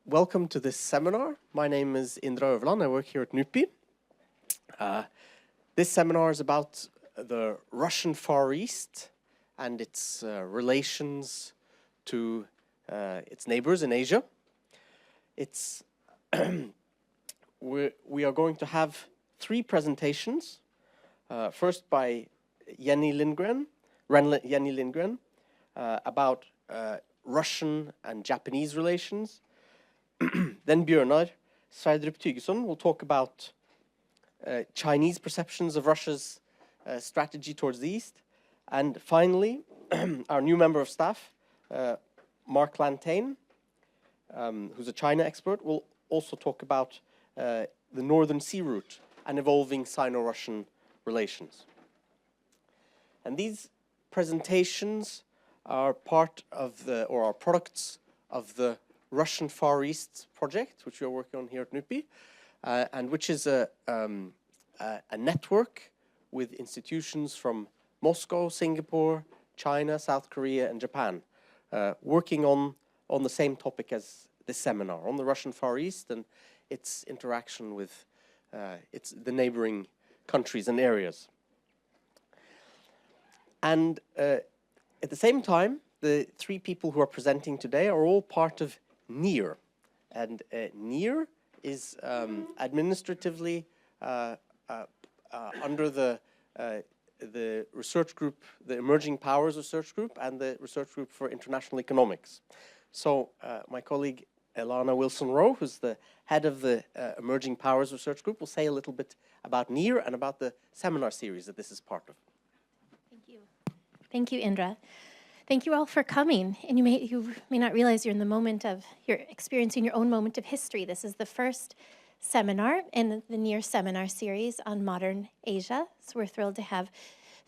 Welcome to this seminar. My name is Indra Øverland. I work here at NUPI. This seminar is about the Russian Far East and its relations to its neighbors in Asia. We are going to have three presentations. First by Jenny Lindgren about Russian and Japanese relations. Then Bjørnar Sverdrup Tygeson will talk about Chinese perceptions of Russia's strategy towards the East. And finally, our new member of staff, Mark Lantain, who's a China expert, will also talk about the Northern Sea route and evolving Sino-Russian relations. And these presentations are part of or are products of the Russian Far East project, which we are working on here at NUPI, and which is a network with institutions from Moscow, Singapore, China, South Korea, and Japan, working on the same topic as this seminar, on the Russian Far East and its interaction with the neighboring countries and areas. And at the same time, the three people who are presenting today are all part of NEAR. And NEAR is administratively under the research group, the Emerging Powers Research Group, and the Research Group for International Economics. So my colleague Elana Wilson-Rowe, who's the head of the Emerging Powers Research Group, will say a little bit about NEAR and about the seminar series that this is part of. Thank you. Thank you, Indra. Thank you all for coming. And you may not realize you're experiencing your own moment of history. This is the first seminar in the NEAR seminar series on modern Asia. So we're thrilled to have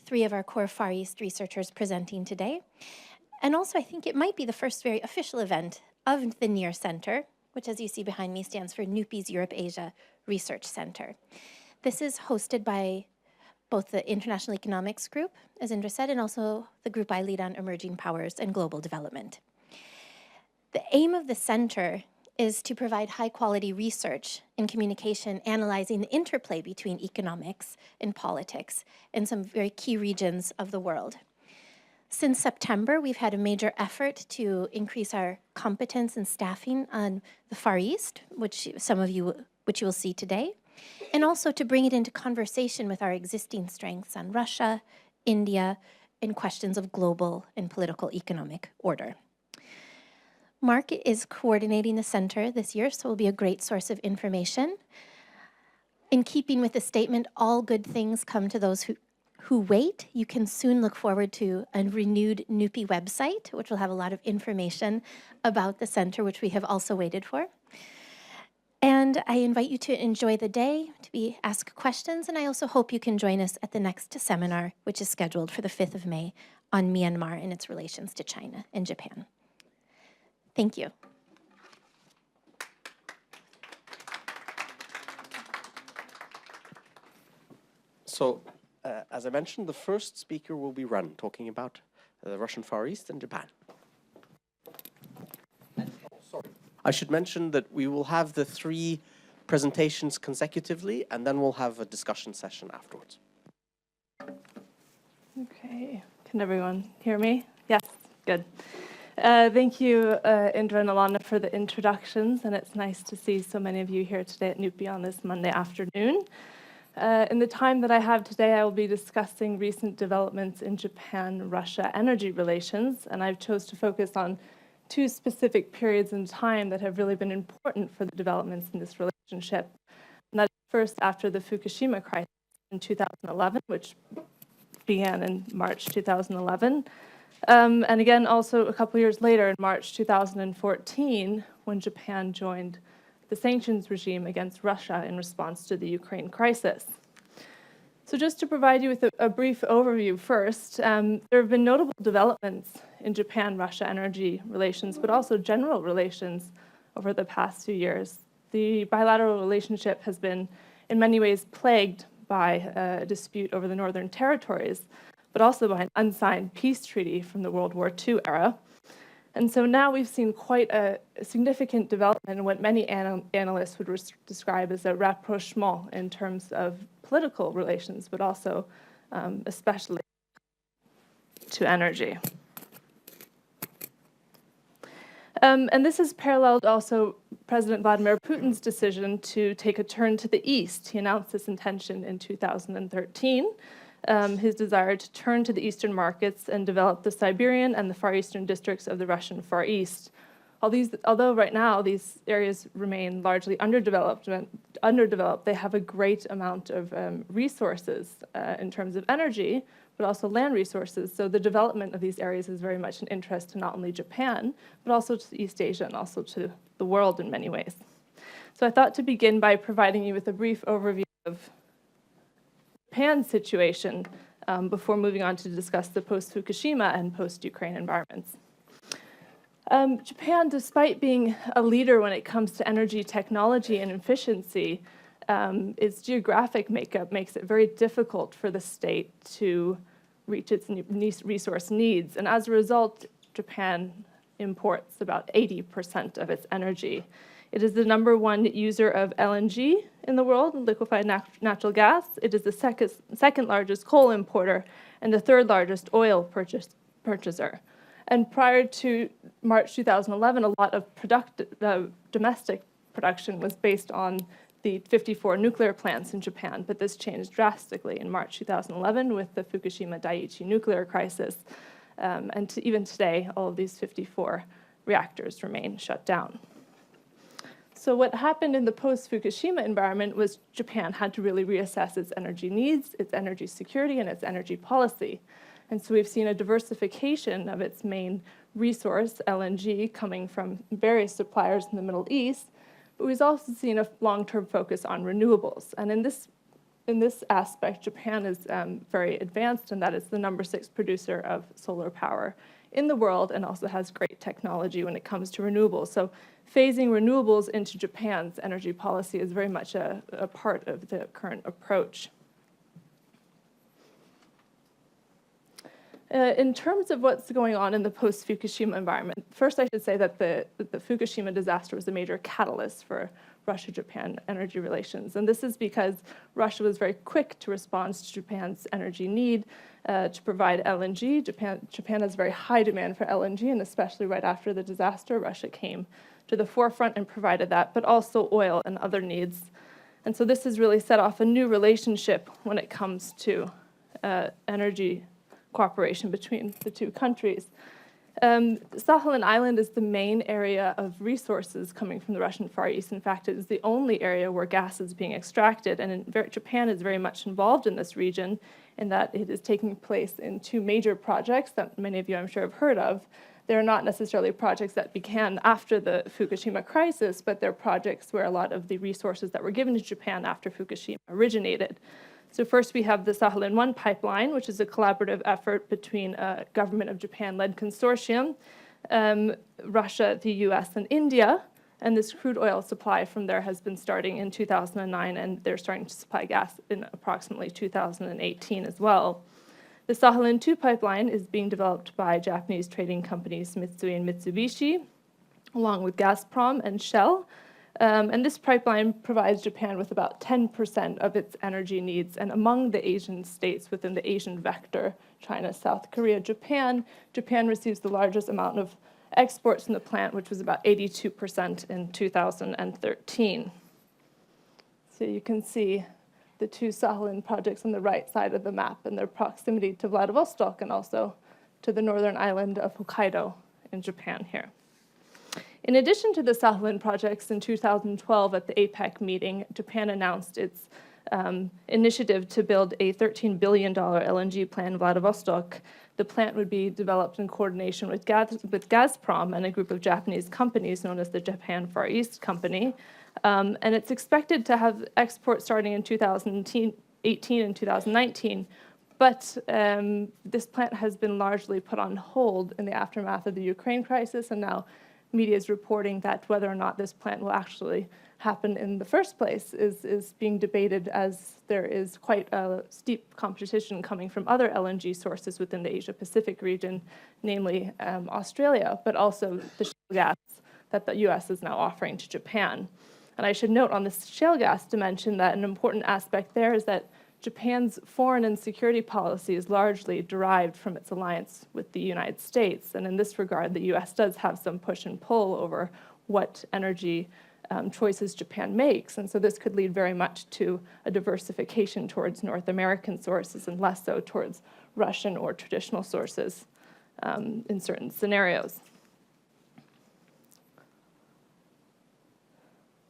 three of our core Far East researchers presenting today. And also, I think it might be the first very official event of the NEAR Center, which, as you see behind me, stands for NUPI's Europe-Asia Research Center. This is hosted by both the International Economics Group, as Indra said, and also the group I lead on emerging powers and global development. The aim of the center is to provide high-quality research and communication analyzing the interplay between economics and politics in some very key regions of the world. Since September, we've had a major effort to increase our competence and staffing on the Far East, which you will see today, and also to bring it into conversation with our existing strengths on Russia, India, and questions of global and political economic order. Mark is coordinating the center this year, so will be a great source of information. In keeping with the statement, all good things come to those who wait, you can soon look forward to a renewed NUPI website, which will have a lot of information about the center, which we have also waited for. And I invite you to enjoy the day, ask questions, and I also hope you can join us at the next seminar, which is scheduled for the 5th of May on Myanmar and its relations to China and Japan. Thank you. So, as I mentioned, the first speaker will be Ran, talking about the Russian Far East and Japan. I should mention that we will have the three presentations consecutively, and then we'll have a discussion session afterwards. Okay, can everyone hear me? Yes, good. Thank you, Indra and Alana, for the introductions, and it's nice to see so many of you here today at NUPI on this Monday afternoon. In the time that I have today, I will be discussing recent developments in Japan-Russia energy relations, and I've chose to focus on two specific periods in time that have really been important for the developments in this relationship. And that's first after the Fukushima crisis in 2011, which began in March 2011. And again, also a couple years later, in March 2014, when Japan joined the sanctions regime against Russia in response to the Ukraine crisis. So just to provide you with a brief overview first, there have been notable developments in Japan-Russia energy relations, but also general relations over the past few years. The bilateral relationship has been, in many ways, plagued by a dispute over the Northern Territories, but also by an unsigned peace treaty from the World War II era. And so now we've seen quite a significant development in what many analysts would describe as a rapprochement in terms of political relations, but also especially to energy. And this has paralleled also President Vladimir Putin's decision to take a turn to the east. He announced this intention in 2013, his desire to turn to the eastern markets and develop the Siberian and the Far Eastern districts of the Russian Far East. Although right now these areas remain largely underdeveloped, they have a great amount of resources in terms of energy, but also land resources. So the development of these areas is very much an interest to not only Japan, but also to East Asia and also to the world in many ways. So I thought to begin by providing you with a brief overview of Japan's situation before moving on to discuss the post-Fukushima and post-Ukraine environments. Japan, despite being a leader when it comes to energy technology and efficiency, its geographic makeup makes it very difficult for the state to reach its resource needs. And as a result, Japan imports about 80% of its energy. It is the #1 user of LNG in the world, liquefied natural gas. It is the second largest coal importer and the third largest oil purchaser. And prior to March 2011, a lot of domestic production was based on the 54 nuclear plants in Japan, but this changed drastically in March 2011 with the Fukushima Daiichi nuclear crisis. And even today, all of these 54 reactors remain shut down. So what happened in the post-Fukushima environment was Japan had to really reassess its energy needs, its energy security, and its energy policy. And so we've seen a diversification of its main resource, LNG, coming from various suppliers in the Middle East, but we've also seen a long-term focus on renewables. And in this aspect, Japan is very advanced, and that is the #6 producer of solar power in the world and also has great technology when it comes to renewables. So phasing renewables into Japan's energy policy is very much a part of the current approach. In terms of what's going on in the post-Fukushima environment, first I should say that the Fukushima disaster was a major catalyst for Russia-Japan energy relations. And this is because Russia was very quick to respond to Japan's energy need to provide LNG. Japan has very high demand for LNG, and especially right after the disaster, Russia came to the forefront and provided that, but also oil and other needs. And so this has really set off a new relationship when it comes to energy cooperation between the two countries. Sakhalin Island is the main area of resources coming from the Russian Far East. In fact, it is the only area where gas is being extracted, and Japan is very much involved in this region in that it is taking place in two major projects that many of you, I'm sure, have heard of. They're not necessarily projects that began after the Fukushima crisis, but they're projects where a lot of the resources that were given to Japan after Fukushima originated. So first we have the Sakhalin-1 pipeline, which is a collaborative effort between a government of Japan-led consortium, Russia, the US, and India. And this crude oil supply from there has been starting in 2009, and they're starting to supply gas in approximately 2018 as well. The Sakhalin-2 pipeline is being developed by Japanese trading companies Mitsui and Mitsubishi, along with Gazprom and Shell. And this pipeline provides Japan with about 10% of its energy needs. And among the Asian states within the Asian vector, China, South Korea, Japan receives the largest amount of exports from the plant, which was about 82% in 2013. So you can see the two Sakhalin projects on the right side of the map and their proximity to Vladivostok and also to the northern island of Hokkaido in Japan here. In addition to the Sakhalin projects, in 2012 at the APEC meeting, Japan announced its initiative to build a $13 billion LNG plant in Vladivostok. The plant would be developed in coordination with Gazprom and a group of Japanese companies known as the Japan Far East Company. And it's expected to have exports starting in 2018 and 2019. But this plant has been largely put on hold in the aftermath of the Ukraine crisis, and now media is reporting that whether or not this plant will actually happen in the first place is being debated, as there is quite a steep competition coming from other LNG sources within the Asia-Pacific region, namely Australia, but also the shale gas that the US is now offering to Japan. And I should note on the shale gas dimension that an important aspect there is that Japan's foreign and security policy is largely derived from its alliance with the United States. And in this regard, the US does have some push and pull over what energy choices Japan makes. And so this could lead very much to a diversification towards North American sources and less so towards Russian or traditional sources in certain scenarios.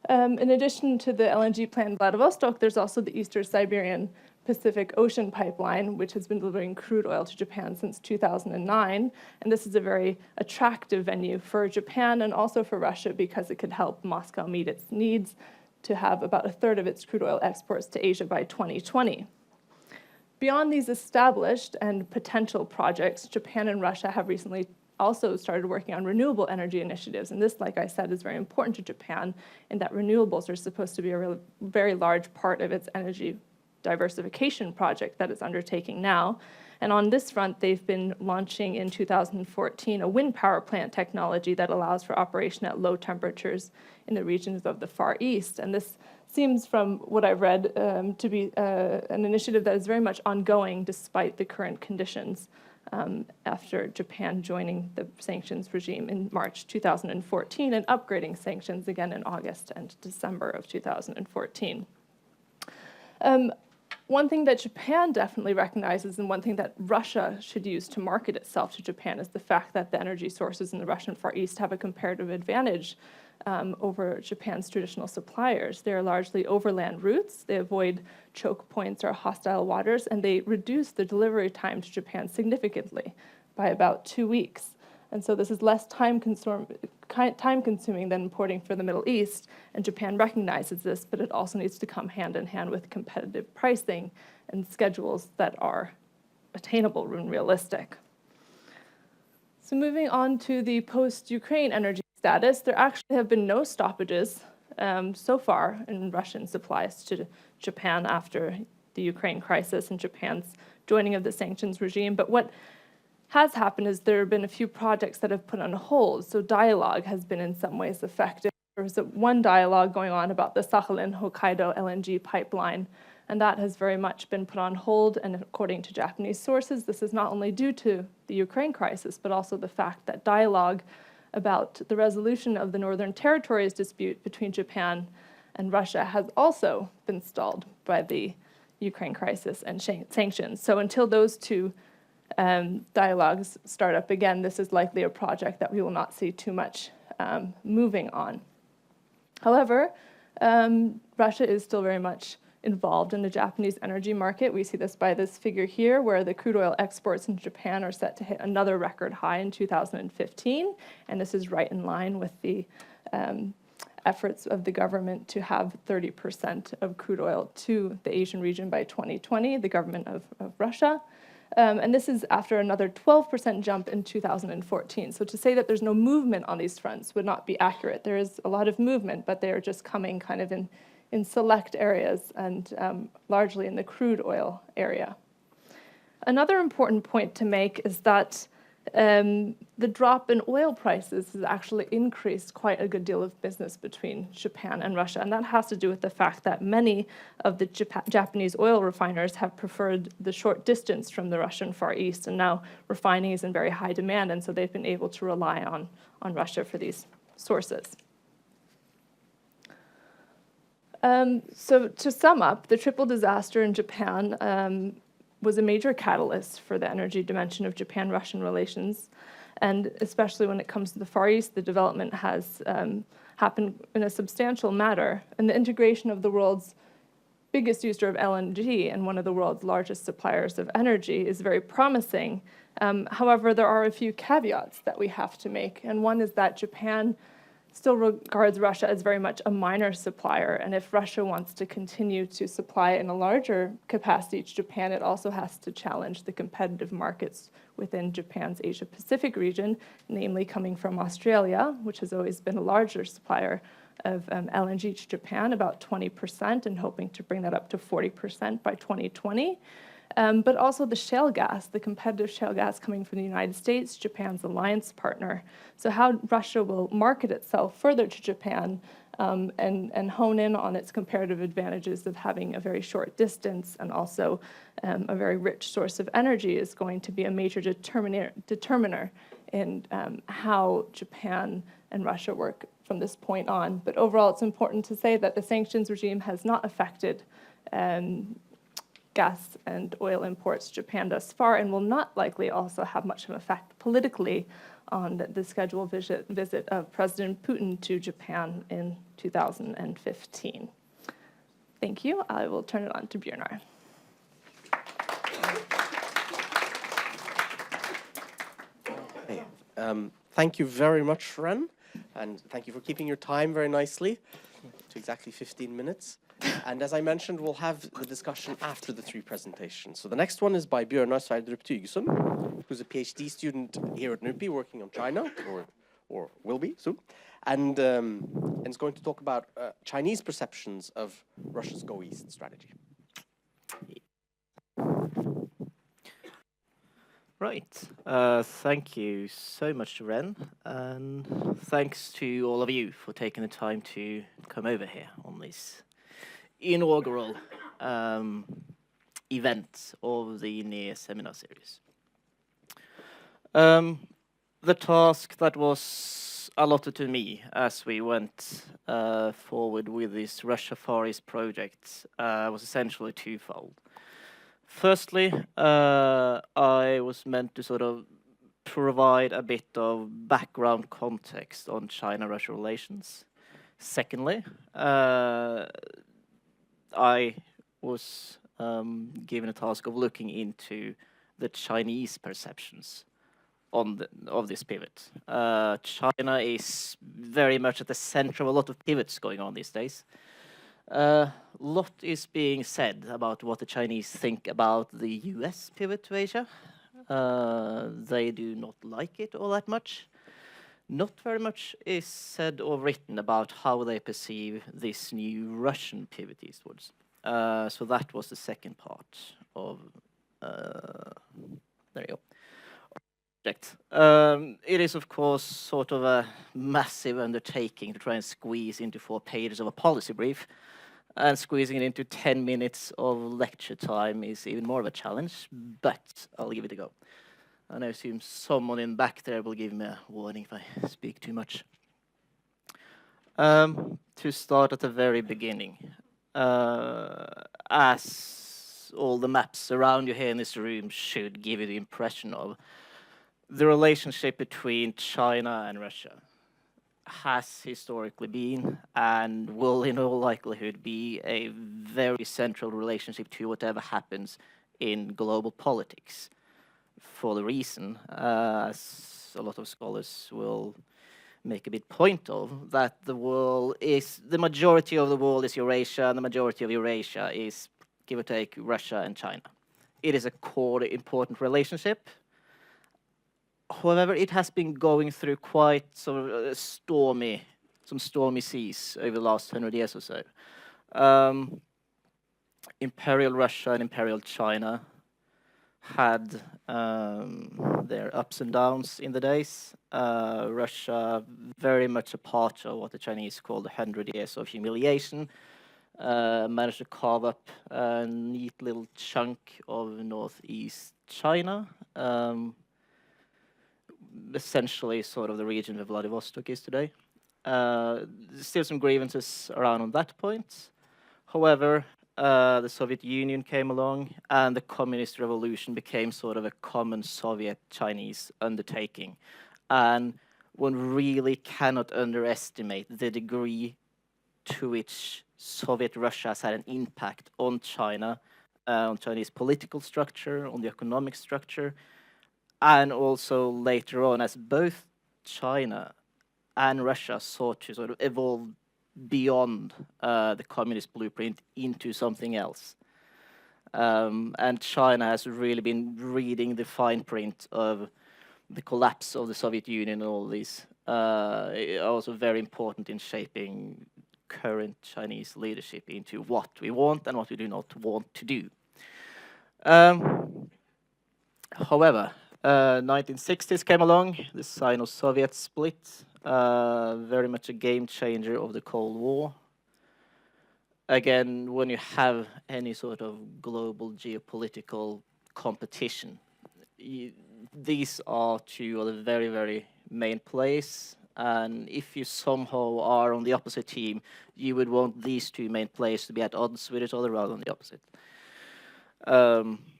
In addition to the LNG plant in Vladivostok, there's also the Eastern Siberian Pacific Ocean pipeline, which has been delivering crude oil to Japan since 2009. And this is a very attractive venue for Japan and also for Russia because it could help Moscow meet its needs to have about a third of its crude oil exports to Asia by 2020. Beyond these established and potential projects, Japan and Russia have recently also started working on renewable energy initiatives. And this, like I said, is very important to Japan in that renewables are supposed to be a very large part of its energy diversification project that it's undertaking now. And on this front, they've been launching in 2014 a wind power plant technology that allows for operation at low temperatures in the regions of the Far East. And this seems, from what I've read, to be an initiative that is very much ongoing despite the current conditions after Japan joining the sanctions regime in March 2014 and upgrading sanctions again in August and December of 2014. One thing that Japan definitely recognizes, and one thing that Russia should use to market itself to Japan, is the fact that the energy sources in the Russian Far East have a comparative advantage over Japan's traditional suppliers. They are largely overland routes. They avoid choke points or hostile waters, and they reduce the delivery time to Japan significantly by about 2 weeks. And so this is less time-consuming than importing for the Middle East, and Japan recognizes this, but it also needs to come hand in hand with competitive pricing and schedules that are attainable and realistic. So moving on to the post-Ukraine energy status, there actually have been no stoppages so far in Russian supplies to Japan after the Ukraine crisis and Japan's joining of the sanctions regime. But what has happened is there have been a few projects that have put on hold, so dialogue has been in some ways effective. There was one dialogue going on about the Sakhalin-Hokkaido LNG pipeline, and that has very much been put on hold, and according to Japanese sources, this is not only due to the Ukraine crisis, but also the fact that dialogue about the resolution of the Northern Territories dispute between Japan and Russia has also been stalled by the Ukraine crisis and sanctions. So until those two dialogues start up again, this is likely a project that we will not see too much moving on. However, Russia is still very much involved in the Japanese energy market. We see this by this figure here, where the crude oil exports in Japan are set to hit another record high in 2015, and this is right in line with the efforts of the government to have 30% of crude oil to the Asian region by 2020, the government of Russia. And this is after another 12% jump in 2014. So to say that there's no movement on these fronts would not be accurate. There is a lot of movement, but they are just coming kind of in select areas and largely in the crude oil area. Another important point to make is that the drop in oil prices has actually increased quite a good deal of business between Japan and Russia, and that has to do with the fact that many of the Japanese oil refiners have preferred the short distance from the Russian Far East, and now refining is in very high demand, and so they've been able to rely on Russia for these sources. So to sum up, the triple disaster in Japan was a major catalyst for the energy dimension of Japan-Russian relations. And especially when it comes to the Far East, the development has happened in a substantial manner. And the integration of the world's biggest user of LNG and one of the world's largest suppliers of energy is very promising. However, there are a few caveats that we have to make. And one is that Japan still regards Russia as very much a minor supplier. And if Russia wants to continue to supply in a larger capacity to Japan, it also has to challenge the competitive markets within Japan's Asia-Pacific region, namely coming from Australia, which has always been a larger supplier of LNG to Japan, about 20%, and hoping to bring that up to 40% by 2020. But also the shale gas, the competitive shale gas coming from the United States, Japan's alliance partner. So how Russia will market itself further to Japan and hone in on its comparative advantages of having a very short distance and also a very rich source of energy is going to be a major determiner in how Japan and Russia work from this point on. But overall, it's important to say that the sanctions regime has not affected gas and oil imports to Japan thus far, and will not likely also have much of an effect politically on the scheduled visit of President Putin to Japan in 2015. Thank you. I will turn it on to Bjørnar. Hey, thank you very much, Ren, and thank you for keeping your time very nicely to exactly 15 minutes. And as I mentioned, we'll have the discussion after the three presentations. So the next one is by Bjørnar Sverdrup-Thygeson, who's a PhD student here at NUPI working on China, or will be soon, and is going to talk about Chinese perceptions of Russia's Go East strategy. Right. Thank you so much, Ren, and thanks to all of you for taking the time to come over here on this inaugural event of the NEAR seminar series. The task that was allotted to me as we went forward with this Russia Far East project was essentially twofold. Firstly, I was meant to sort of provide a bit of background context on China-Russia relations. Secondly, I was given a task of looking into the Chinese perceptions of this pivot. China is very much at the center of a lot of pivots going on these days. A lot is being said about what the Chinese think about the US pivot to Asia. They do not like it all that much. Not very much is said or written about how they perceive this new Russian pivot eastwards. So that was the second part of there you go. Project. It is of course sort of a massive undertaking to try and squeeze into 4 pages of a policy brief, and squeezing it into 10 minutes of lecture time is even more of a challenge, but I'll give it a go. And I assume someone in back there will give me a warning if I speak too much. To start at the very beginning, as all the maps around you here in this room should give you the impression of, the relationship between China and Russia has historically been and will in all likelihood be a very central relationship to whatever happens in global politics. For the reason, as a lot of scholars will make a big point of, that the majority of the world is Eurasia, and the majority of Eurasia is, give or take, Russia and China. It is a core important relationship. However, it has been going through quite sort of some stormy seas over the last 100 years or so. Imperial Russia and Imperial China had their ups and downs in the days. Russia very much a part of what the Chinese call the 100 years of humiliation. Managed to carve up a neat little chunk of northeast China. Essentially sort of the region where Vladivostok is today. Still some grievances around on that point. However, the Soviet Union came along and the communist revolution became sort of a common Soviet-Chinese undertaking. And one really cannot underestimate the degree to which Soviet Russia has had an impact on China, on Chinese political structure, on the economic structure, and also later on as both China and Russia sought to sort of evolve beyond the communist blueprint into something else. And China has really been reading the fine print of the collapse of the Soviet Union and all these. Also very important in shaping current Chinese leadership into what we want and what we do not want to do. However, 1960s came along, the Sino-Soviet split, very much a game changer of the Cold War. Again, when you have any sort of global geopolitical competition, these are two of the very, very main players. And if you somehow are on the opposite team, you would want these two main players to be at odds with each other rather than the opposite.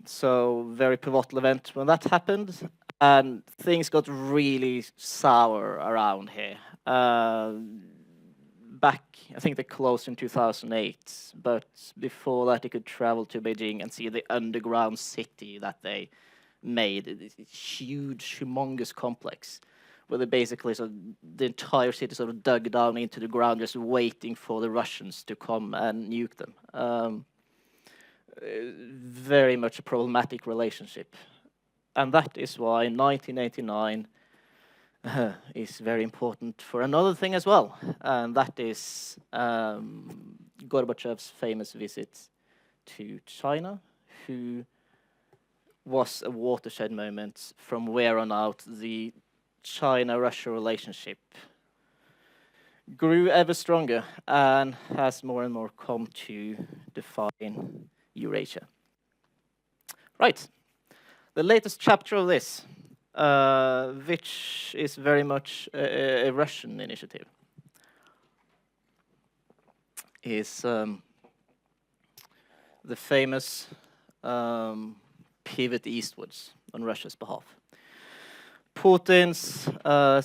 So very pivotal event when that happened, and things got really sour around here. Back, I think they closed in 2008, but before that, you could travel to Beijing and see the underground city that they made. It's a huge, humongous complex where they basically the entire city sort of dug down into the ground, just waiting for the Russians to come and nuke them. Very much a problematic relationship, and that is why 1989 is very important for another thing as well, and that is Gorbachev's famous visit to China, who was a watershed moment from where on out the China-Russia relationship grew ever stronger and has more and more come to define Eurasia. Right, the latest chapter of this, which is very much a Russian initiative, is the famous pivot eastwards on Russia's behalf. Putin's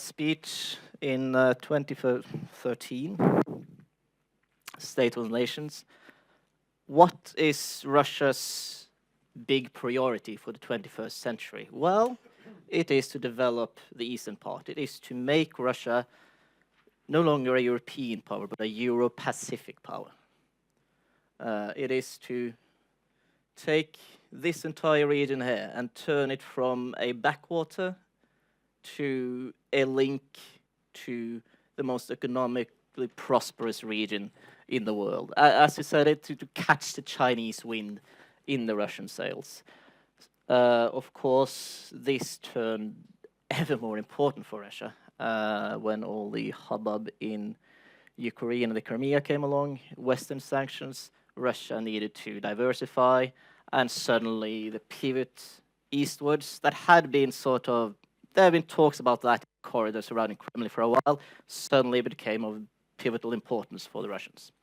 speech in 2013, State of the Nations. What is Russia's big priority for the 21st century? Well, it is to develop the eastern part. It is to make Russia no longer a European power, but a Euro-Pacific power. It is to take this entire region here and turn it from a backwater to a link to the most economically prosperous region in the world. As you said, to catch the Chinese wind in the Russian sails. Of course, this turned ever more important for Russia when all the hubbub in Ukraine and the Crimea came along, Western sanctions, Russia needed to diversify, and suddenly the pivot eastwards that had been there have been talks about that corridor surrounding Kremlin for a while, suddenly became of pivotal importance for the Russians.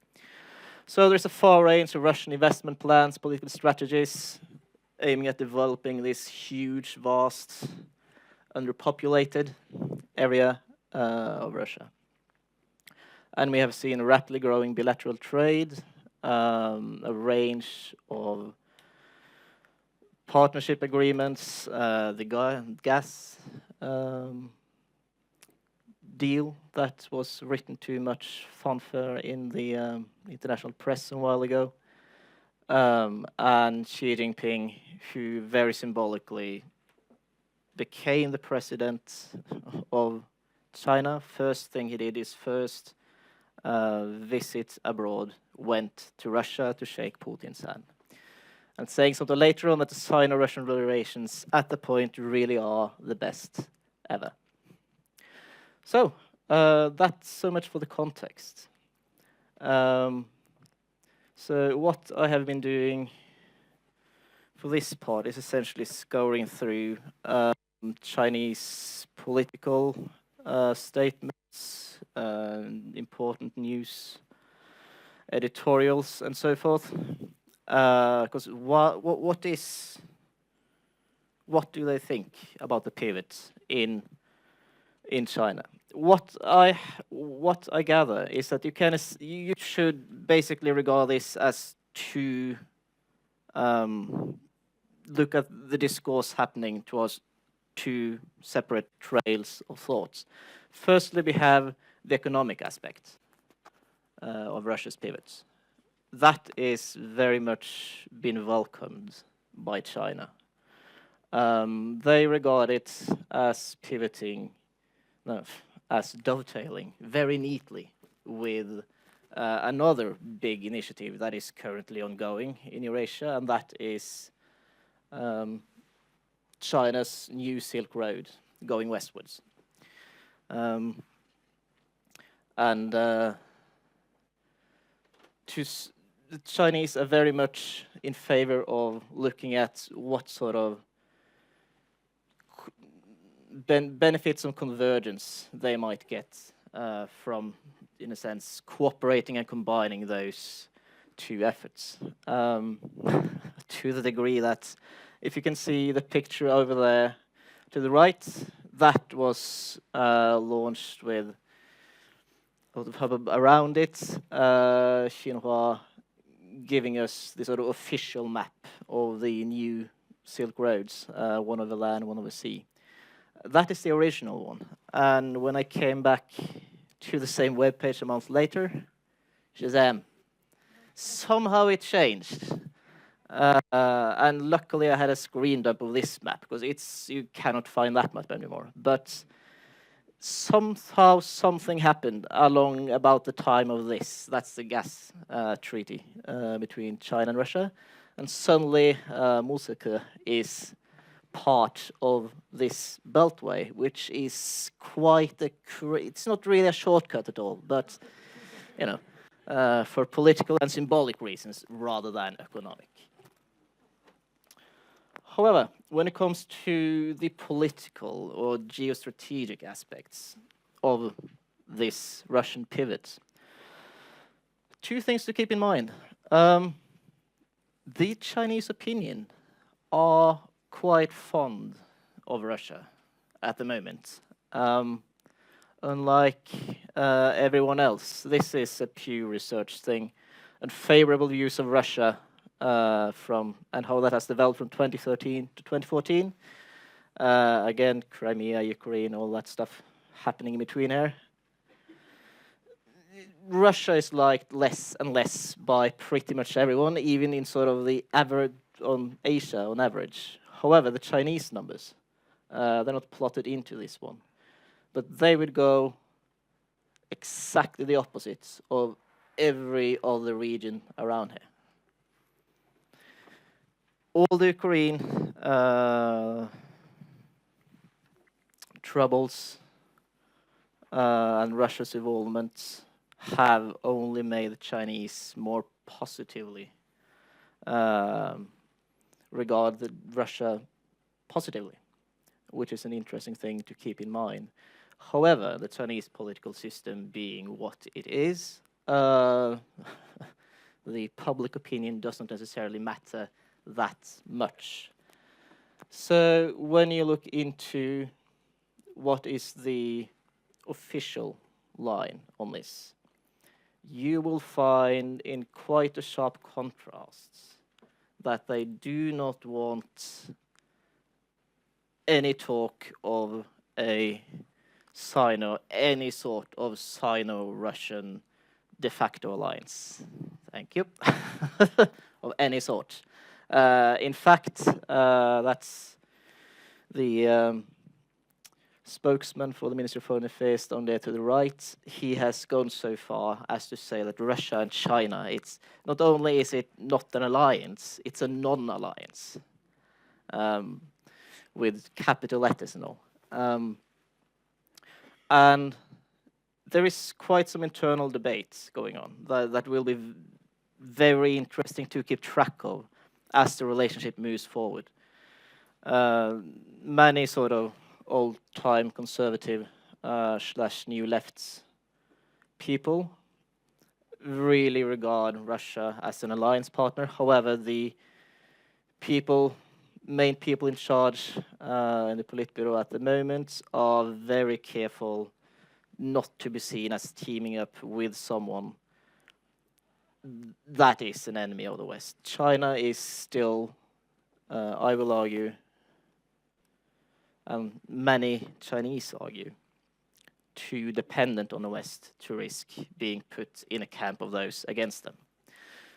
So there's a far range of Russian investment plans, political strategies, aiming at developing this huge, vast, underpopulated area of Russia. And we have seen rapidly growing bilateral trade, a range of partnership agreements, the gas deal that was written to much fanfare in the international press a while ago, and Xi Jinping, who very symbolically became the president of China. First thing he did, his first visit abroad, went to Russia to shake Putin's hand. And saying something later on that the Sino-Russian relations at the point really are the best ever. So, that's so much for the context. So what I have been doing for this part is essentially scouring through Chinese political statements, important news, editorials, and so forth. Because what do they think about the pivot in China? What I gather is that you should basically regard this as to look at the discourse happening two separate trails of thoughts. Firstly, we have the economic aspect of Russia's pivots. That is very much been welcomed by China. They regard it as pivoting, no, as dovetailing very neatly with another big initiative that is currently ongoing in Eurasia, and that is China's new Silk Road going westwards. The Chinese are very much in favor of looking at what sort of benefits and convergence they might get from, in a sense, cooperating and combining those two efforts. To the degree that, if you can see the picture over there to the right, that was launched with a lot of hubbub around it. Xinhua giving us the sort of official map of the new Silk Roads, one over land, one over sea. That is the original one. And when I came back to the same webpage a month later, Shazam, somehow it changed. And luckily I had a screen dump of this map, because you cannot find that map anymore. But somehow something happened along about the time of this. That's the gas treaty between China and Russia. And suddenly Museke is part of this beltway, which is quite it's not really a shortcut at all, but, you know, for political and symbolic reasons rather than economic. However, when it comes to the political or geostrategic aspects of this Russian pivot, two things to keep in mind. The Chinese opinion are quite fond of Russia at the moment. Unlike everyone else, this is a Pew Research thing, and favorable views of Russia and how that has developed from 2013 to 2014. Again, Crimea, Ukraine, all that stuff happening in between here. Russia is liked less and less by pretty much everyone, even in sort of the average on Asia on average. However, the Chinese numbers, they're not plotted into this one, but they would go exactly the opposite of every other region around here. All the Ukraine troubles and Russia's involvement have only made the Chinese more positively regard Russia positively, which is an interesting thing to keep in mind. However, the Chinese political system being what it is, the public opinion doesn't necessarily matter that much. So when you look into what is the official line on this, you will find in quite a sharp contrast that they do not want any talk of any sort of Sino-Russian de facto alliance. Thank you. Of any sort. In fact, that's the spokesman for the Ministry of Foreign Affairs down there to the right. He has gone so far as to say that Russia and China, it's not only is it not an alliance, it's a non-alliance, with capital letters and all. And there is quite some internal debates going on that will be very interesting to keep track of as the relationship moves forward. Many sort of old-time conservative / new lefts people really regard Russia as an alliance partner. However, the main people in charge in the Politburo at the moment are very careful not to be seen as teaming up with someone that is an enemy of the West. China is still, I will argue, and many Chinese argue, too dependent on the West to risk being put in a camp of those against them.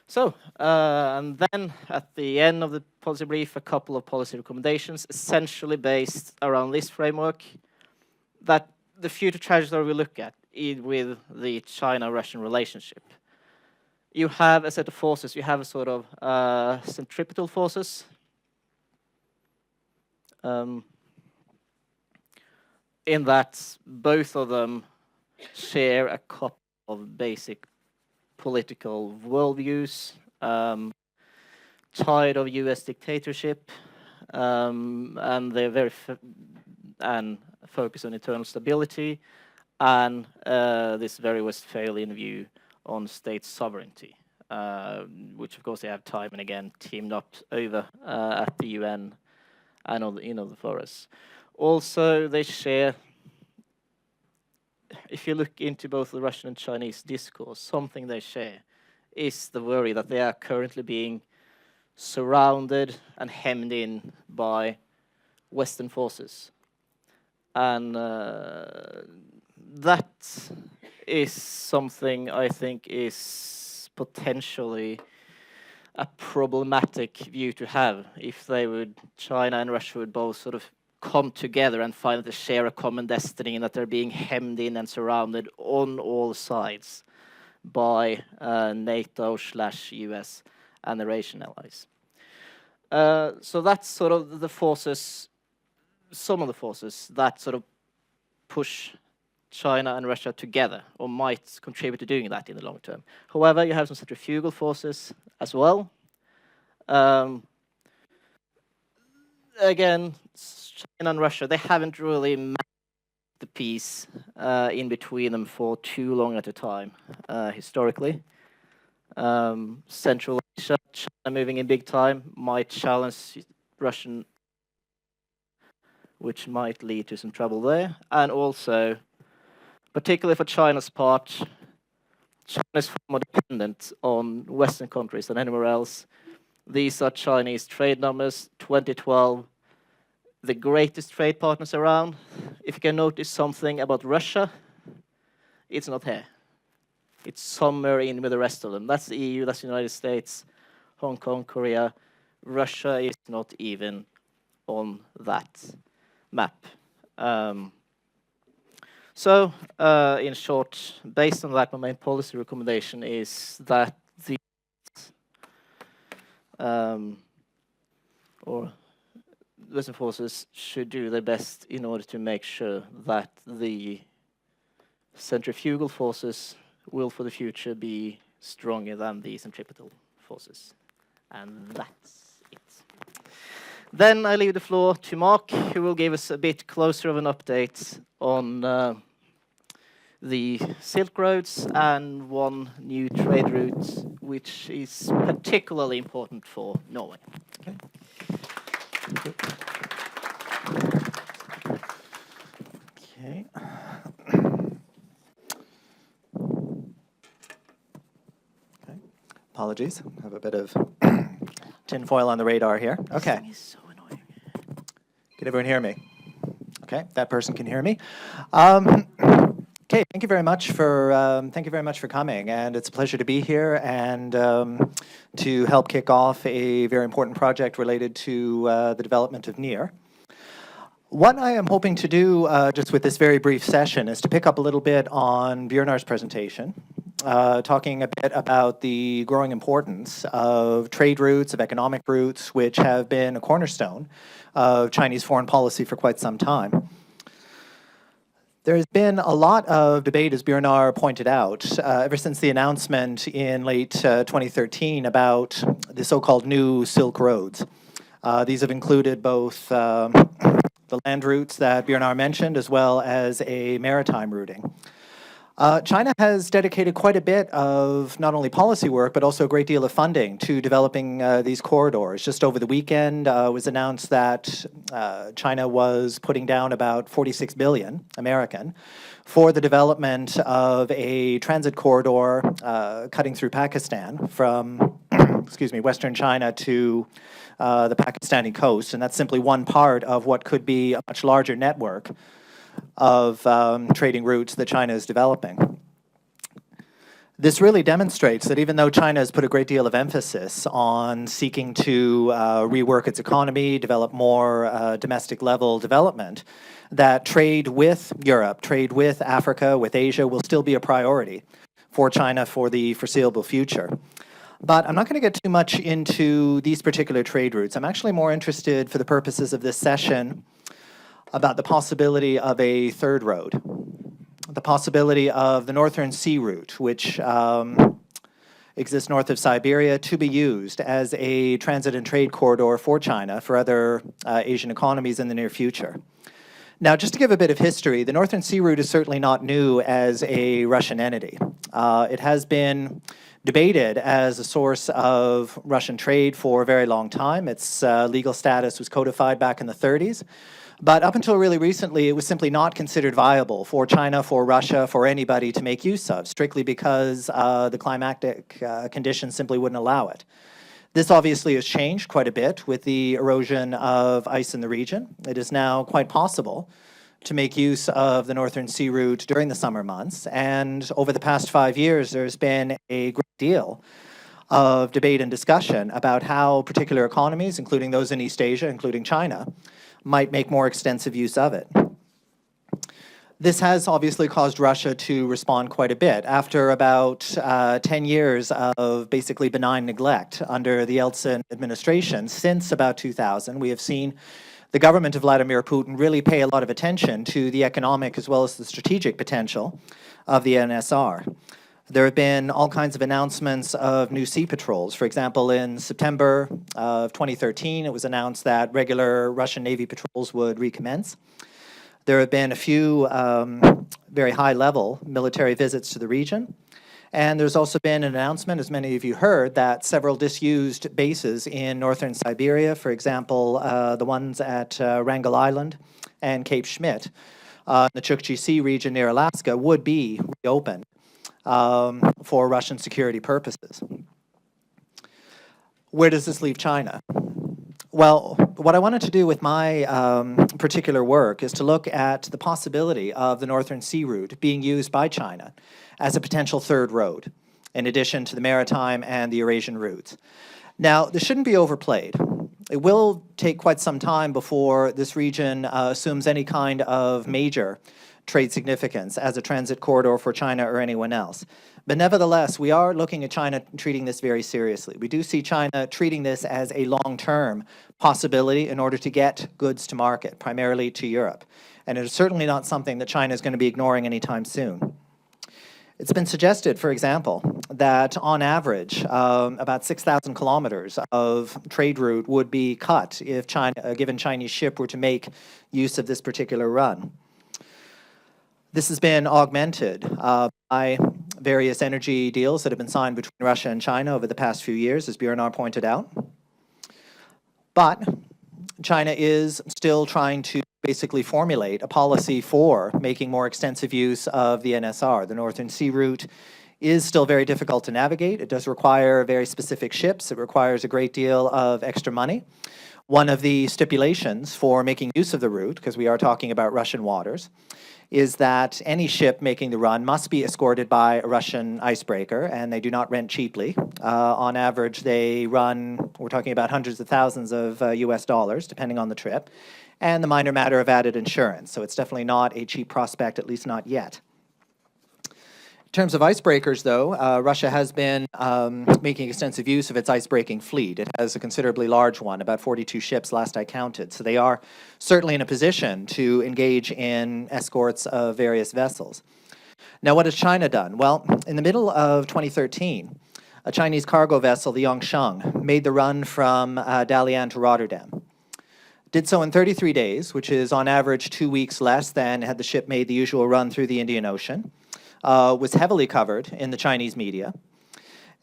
So, and then at the end of the policy brief, a couple of policy recommendations, essentially based around this framework, that the future trajectory we look at with the China-Russian relationship. You have a set of forces. You have a sort of centripetal forces. In that both of them share a couple of basic political worldviews, tired of US dictatorship, and they're very and focus on internal stability, and this very Westphalian view on state sovereignty, which of course they have time and again teamed up over at the UN and in other forums. Also, they share, if you look into both the Russian and Chinese discourse, something they share is the worry that they are currently being surrounded and hemmed in by Western forces. And that is something I think is potentially a problematic view to have if they would, China and Russia would both sort of come together and find that they share a common destiny and that they're being hemmed in and surrounded on all sides by NATO/US and the Russian allies. So that's sort of the forces, some of the forces that sort of push China and Russia together, or might contribute to doing that in the long term. However, you have some centrifugal forces as well. Again, China and Russia, they haven't really matched the peace in between them for too long at a time, historically. Central Asia, China moving in big time, might challenge Russian, which might lead to some trouble there. And also, particularly for China's part, China is far more dependent on Western countries than anywhere else. These are Chinese trade numbers, 2012, the greatest trade partners around. If you can notice something about Russia, it's not here. It's somewhere in with the rest of them. That's the EU, that's the United States, Hong Kong, Korea. Russia is not even on that map. So, in short, based on that, my main policy recommendation is that the Western forces should do their best in order to make sure that the centrifugal forces will, for the future, be stronger than the centripetal forces. And that's it. Then I leave the floor to Mark, who will give us a bit closer of an update on the Silk Roads and one new trade route, which is particularly important for Norway. Okay. Okay. Okay. Apologies. I have a bit of tinfoil on the radar here. Okay. This is so annoying. Can everyone hear me? Okay, that person can hear me. Okay, thank you very much for coming, and it's a pleasure to be here and to help kick off a very important project related to the development of NEAR. What I am hoping to do just with this very brief session is to pick up a little bit on Bjørnar's presentation, talking a bit about the growing importance of trade routes, of economic routes, which have been a cornerstone of Chinese foreign policy for quite some time. There has been a lot of debate, as Bjørnar pointed out, ever since the announcement in late 2013 about the so-called new Silk Roads. These have included both the land routes that Bjørnar mentioned, as well as a maritime routing. China has dedicated quite a bit of not only policy work, but also a great deal of funding to developing these corridors. Just over the weekend, it was announced that China was putting down about 46 billion American for the development of a transit corridor cutting through Pakistan from excuse me, Western China to the Pakistani coast, and that's simply one part of what could be a much larger network of trading routes that China is developing. This really demonstrates that even though China has put a great deal of emphasis on seeking to rework its economy, develop more domestic level development, that trade with Europe, trade with Africa, with Asia will still be a priority for China for the foreseeable future. But I'm not going to get too much into these particular trade routes. I'm actually more interested, for the purposes of this session, about the possibility of a third road, the possibility of the Northern Sea Route, which exists north of Siberia, to be used as a transit and trade corridor for China, for other Asian economies in the near future. Now, just to give a bit of history, the Northern Sea Route is certainly not new as a Russian entity. It has been debated as a source of Russian trade for a very long time. Its legal status was codified back in the 30s. But up until really recently, it was simply not considered viable for China, for Russia, for anybody to make use of, strictly because the climatic conditions simply wouldn't allow it. This obviously has changed quite a bit with the erosion of ice in the region. It is now quite possible to make use of the Northern Sea Route during the summer months. And over the past 5 years, there's been a great deal of debate and discussion about how particular economies, including those in East Asia, including China, might make more extensive use of it. This has obviously caused Russia to respond quite a bit. After about 10 years of basically benign neglect under the Yeltsin administration, since about 2000, we have seen the government of Vladimir Putin really pay a lot of attention to the economic as well as the strategic potential of the NSR. There have been all kinds of announcements of new sea patrols. For example, in September of 2013, it was announced that regular Russian Navy patrols would recommence. There have been a few very high-level military visits to the region. And there's also been an announcement, as many of you heard, that several disused bases in northern Siberia, for example, the ones at Wrangel Island and Cape Schmidt, the Chukchi Sea region near Alaska, would be reopened for Russian security purposes. Where does this leave China? Well, what I wanted to do with my particular work is to look at the possibility of the Northern Sea Route being used by China as a potential third road, in addition to the maritime and the Eurasian routes. Now, this shouldn't be overplayed. It will take quite some time before this region assumes any kind of major trade significance as a transit corridor for China or anyone else. But nevertheless, we are looking at China treating this very seriously. We do see China treating this as a long-term possibility in order to get goods to market, primarily to Europe. And it is certainly not something that China is going to be ignoring anytime soon. It's been suggested, for example, that on average, about 6,000 kilometers of trade route would be cut if China, a given Chinese ship were to make use of this particular run. This has been augmented by various energy deals that have been signed between Russia and China over the past few years, as Bjørnar pointed out. But China is still trying to basically formulate a policy for making more extensive use of the NSR. The Northern Sea Route is still very difficult to navigate. It does require very specific ships. It requires a great deal of extra money. One of the stipulations for making use of the route, because we are talking about Russian waters, is that any ship making the run must be escorted by a Russian icebreaker, and they do not rent cheaply. On average, they run, we're talking about hundreds of thousands of US dollars, depending on the trip, and the minor matter of added insurance. So it's definitely not a cheap prospect, at least not yet. In terms of icebreakers, though, Russia has been making extensive use of its icebreaking fleet. It has a considerably large one, about 42 ships last I counted. So they are certainly in a position to engage in escorts of various vessels. Now, what has China done? Well, in the middle of 2013, a Chinese cargo vessel, the Yongsheng, made the run from Dalian to Rotterdam. Did so in 33 days, which is on average 2 weeks less than had the ship made the usual run through the Indian Ocean. Was heavily covered in the Chinese media.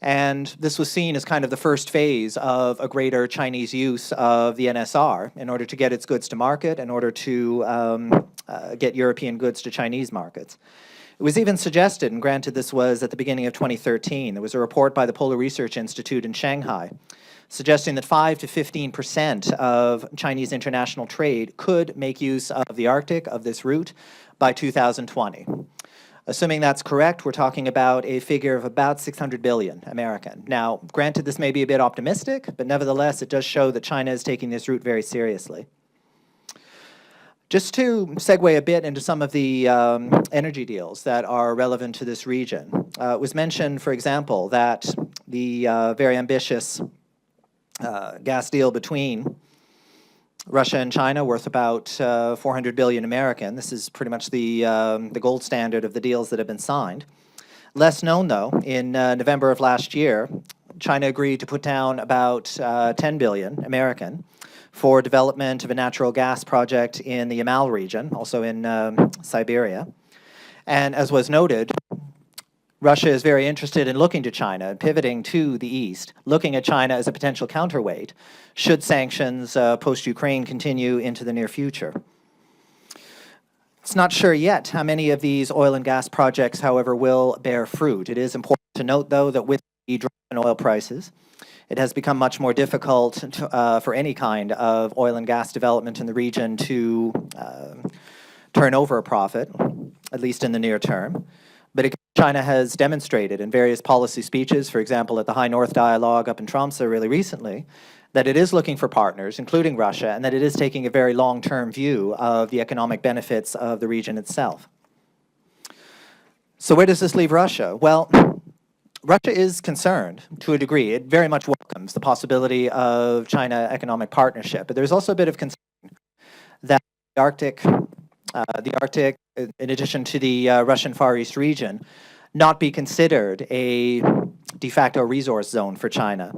And this was seen as kind of the first phase of a greater Chinese use of the NSR in order to get its goods to market, in order to get European goods to Chinese markets. It was even suggested, and granted this was at the beginning of 2013, there was a report by the Polar Research Institute in Shanghai suggesting that 5 to 15% of Chinese international trade could make use of the Arctic, of this route, by 2020. Assuming that's correct, we're talking about a figure of about 600 billion American. Now, granted, this may be a bit optimistic, but nevertheless, it does show that China is taking this route very seriously. Just to segue a bit into some of the energy deals that are relevant to this region, it was mentioned, for example, that the very ambitious gas deal between Russia and China, worth about 400 billion American. This is pretty much the gold standard of the deals that have been signed. Less known, though, in November of last year, China agreed to put down about 10 billion American for development of a natural gas project in the Yamal region, also in Siberia. And as was noted, Russia is very interested in looking to China, pivoting to the east, looking at China as a potential counterweight should sanctions post-Ukraine continue into the near future. It's not sure yet how many of these oil and gas projects, however, will bear fruit. It is important to note, though, that with the drop in oil prices, it has become much more difficult for any kind of oil and gas development in the region to turn over a profit, at least in the near term. But China has demonstrated in various policy speeches, for example, at the High North Dialogue up in Tromsø really recently, that it is looking for partners, including Russia, and that it is taking a very long-term view of the economic benefits of the region itself. So where does this leave Russia? Well, Russia is concerned to a degree. It very much welcomes the possibility of China economic partnership, but there's also a bit of concern that the Arctic, in addition to the Russian Far East region, not be considered a de facto resource zone for China,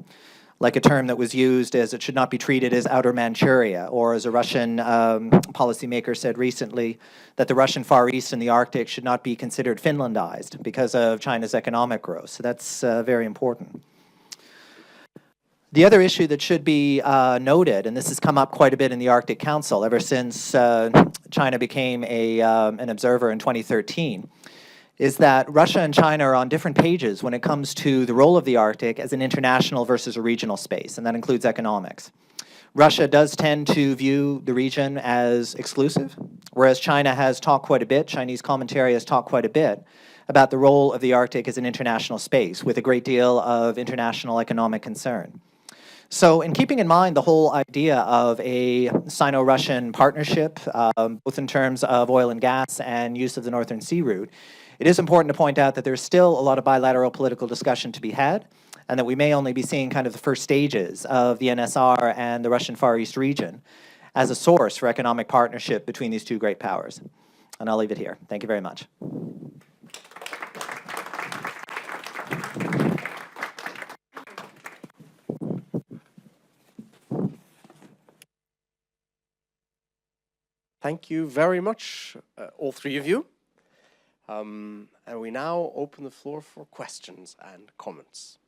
like a term that was used as it should not be treated as Outer Manchuria, or as a Russian policymaker said recently, that the Russian Far East and the Arctic should not be considered Finlandized because of China's economic growth. So that's very important. The other issue that should be noted, and this has come up quite a bit in the Arctic Council ever since China became an observer in 2013, is that Russia and China are on different pages when it comes to the role of the Arctic as an international versus a regional space, and that includes economics. Russia does tend to view the region as exclusive, whereas China has talked quite a bit, Chinese commentary has talked quite a bit about the role of the Arctic as an international space with a great deal of international economic concern. So in keeping in mind the whole idea of a Sino-Russian partnership, both in terms of oil and gas and use of the Northern Sea route, it is important to point out that there's still a lot of bilateral political discussion to be had, and that we may only be seeing kind of the first stages of the NSR and the Russian Far East region as a source for economic partnership between these two great powers. And I'll leave it here. Thank you very much. Thank you very much, all three of you. And we now open the floor for questions and comments,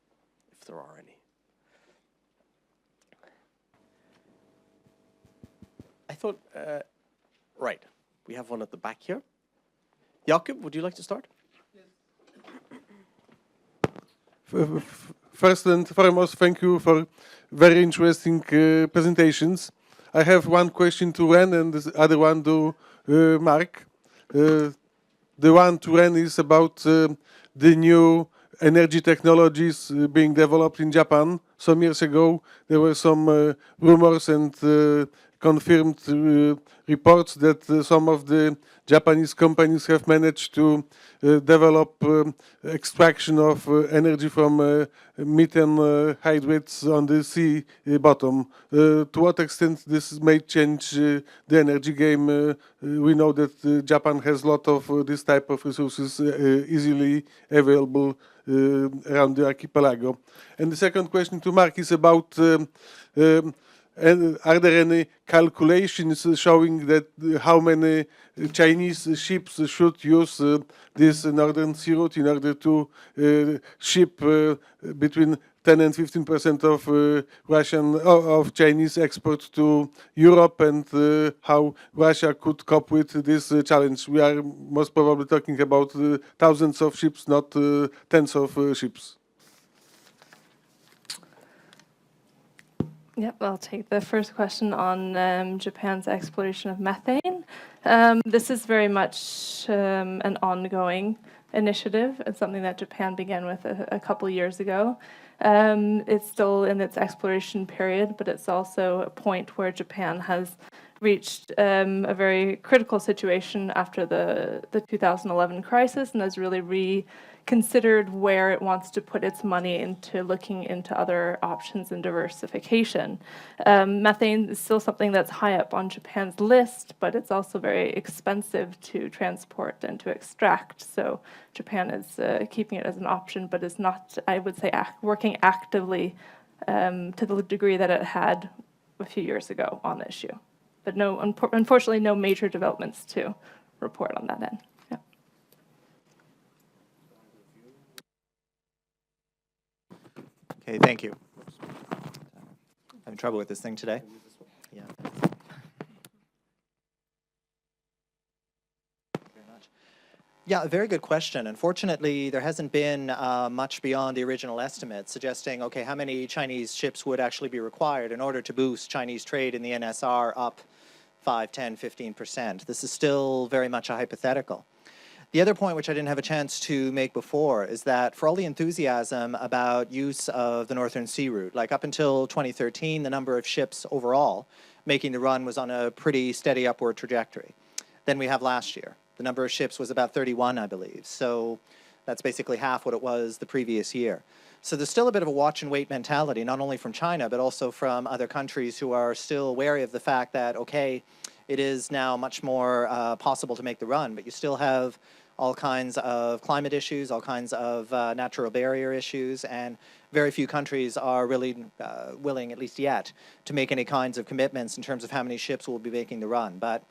if there are any. I thought, right, we have one at the back here. Jakob, would you like to start? First and foremost, thank you for very interesting presentations. I have one question to Ren and the other one to Mark. The one to Ren is about the new energy technologies being developed in Japan. Some years ago, there were some rumors and confirmed reports that some of the Japanese companies have managed to develop extraction of energy from methane hydrates on the sea bottom. To what extent this may change the energy game? We know that Japan has a lot of this type of resources easily available around the archipelago. And the second question to Mark is about And are there any calculations showing that how many Chinese ships should use this northern sea route in order to ship between 10 and 15% of of Chinese export to Europe, and how Russia could cope with this challenge? We are most probably talking about thousands of ships, not tens of ships. Yep, I'll take the first question on Japan's exploration of methane. This is very much an ongoing initiative. It's something that Japan began with a couple years ago. It's still in its exploration period, but it's also a point where Japan has reached a very critical situation after the 2011 crisis, and has really reconsidered where it wants to put its money into looking into other options and diversification. Methane is still something that's high up on Japan's list, but it's also very expensive to transport and to extract. So Japan is keeping it as an option, but is not, I would say, working actively to the degree that it had a few years ago on the issue. But no, unfortunately, no major developments to report on that end. Yeah. Okay, thank you. Having trouble with this thing today? Yeah. Yeah, a very good question. Unfortunately, there hasn't been much beyond the original estimate suggesting, okay, how many Chinese ships would actually be required in order to boost Chinese trade in the NSR up 5, 10, 15%. This is still very much a hypothetical. The other point, which I didn't have a chance to make before, is that for all the enthusiasm about use of the Northern Sea Route, like up until 2013, the number of ships overall making the run was on a pretty steady upward trajectory. Then we have last year. The number of ships was about 31, I believe. So that's basically half what it was the previous year. So there's still a bit of a watch and wait mentality, not only from China, but also from other countries who are still wary of the fact that, okay, it is now much more possible to make the run, but you still have all kinds of climate issues, all kinds of natural barrier issues, and very few countries are really willing, at least yet, to make any kinds of commitments in terms of how many ships will be making the run. But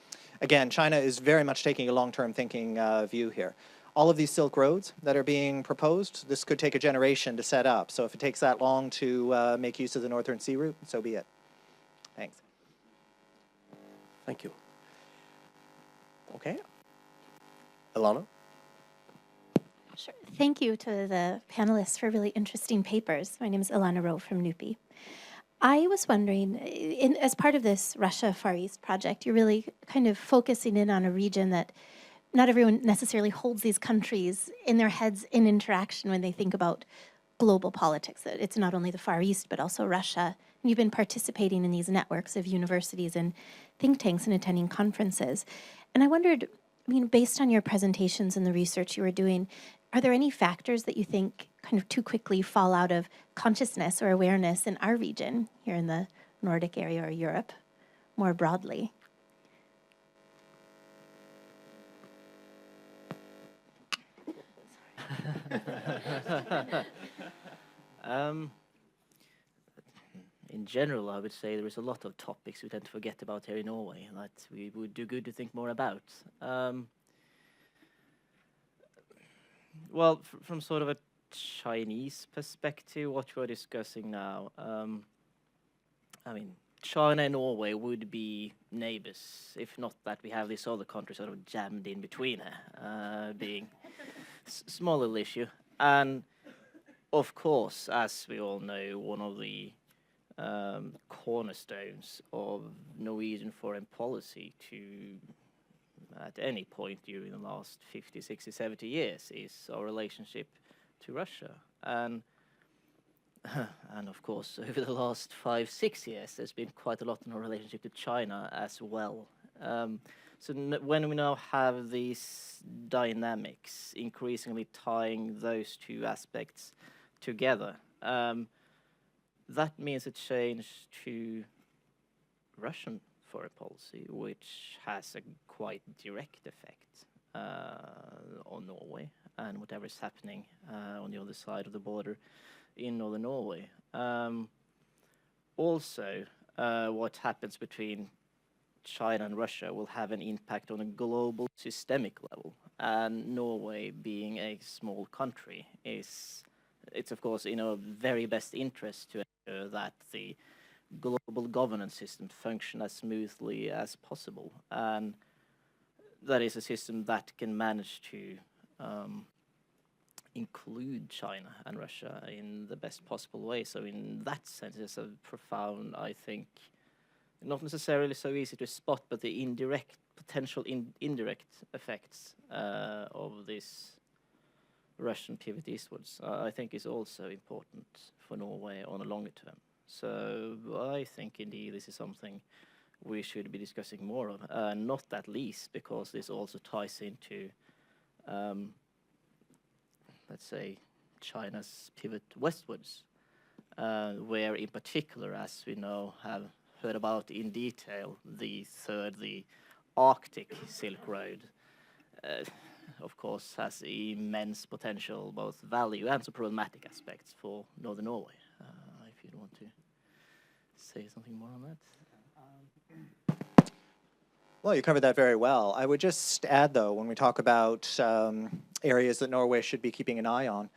again, China is very much taking a long-term thinking view here. All of these Silk Roads that are being proposed, this could take a generation to set up. So if it takes that long to make use of the Northern Sea Route, so be it. Thanks. Thank you. Okay. Ilana? Sure. Thank you to the panelists for really interesting papers. My name is Ilana Rowe from NUPI. I was wondering, as part of this Russia Far East project, you're really kind of focusing in on a region that not everyone necessarily holds these countries in their heads in interaction when they think about global politics. It's not only the Far East, but also Russia. And you've been participating in these networks of universities and think tanks and attending conferences. And I wondered, I mean, based on your presentations and the research you were doing, are there any factors that you think kind of too quickly fall out of consciousness or awareness in our region, here in the Nordic area or Europe, more broadly? In general, I would say there is a lot of topics we tend to forget about here in Norway that we would do good to think more about. Well, from sort of a Chinese perspective, what we're discussing now, I mean, China and Norway would be neighbors, if not that we have this other country sort of jammed in between here, being small little issue. And of course, as we all know, one of the cornerstones of Norwegian foreign policy to at any point during the last 50, 60, 70 years is our relationship to Russia. And of course, over the last 5, 6 years, there's been quite a lot in our relationship to China as well. So when we now have these dynamics increasingly tying those two aspects together, that means a change to Russian foreign policy, which has a quite direct effect on Norway and whatever is happening on the other side of the border in northern Norway. Also, what happens between China and Russia will have an impact on a global systemic level. And Norway, being a small country, it's of course in our very best interest to ensure that the global governance system function as smoothly as possible. And that is a system that can manage to include China and Russia in the best possible way. So in that sense, it's a profound, I think, not necessarily so easy to spot, but the potential indirect effects of this Russian pivot eastwards, I think is also important for Norway on a longer term. So I think indeed this is something we should be discussing more of, not at least because this also ties into let's say, China's pivot westwards, where in particular, as we know, have heard about in detail, the Arctic Silk Road, of course, has immense potential, both value and some problematic aspects for Northern Norway. If you want to say something more on that. Well, you covered that very well. I would just add, though, when we talk about areas that Norway should be keeping an eye on,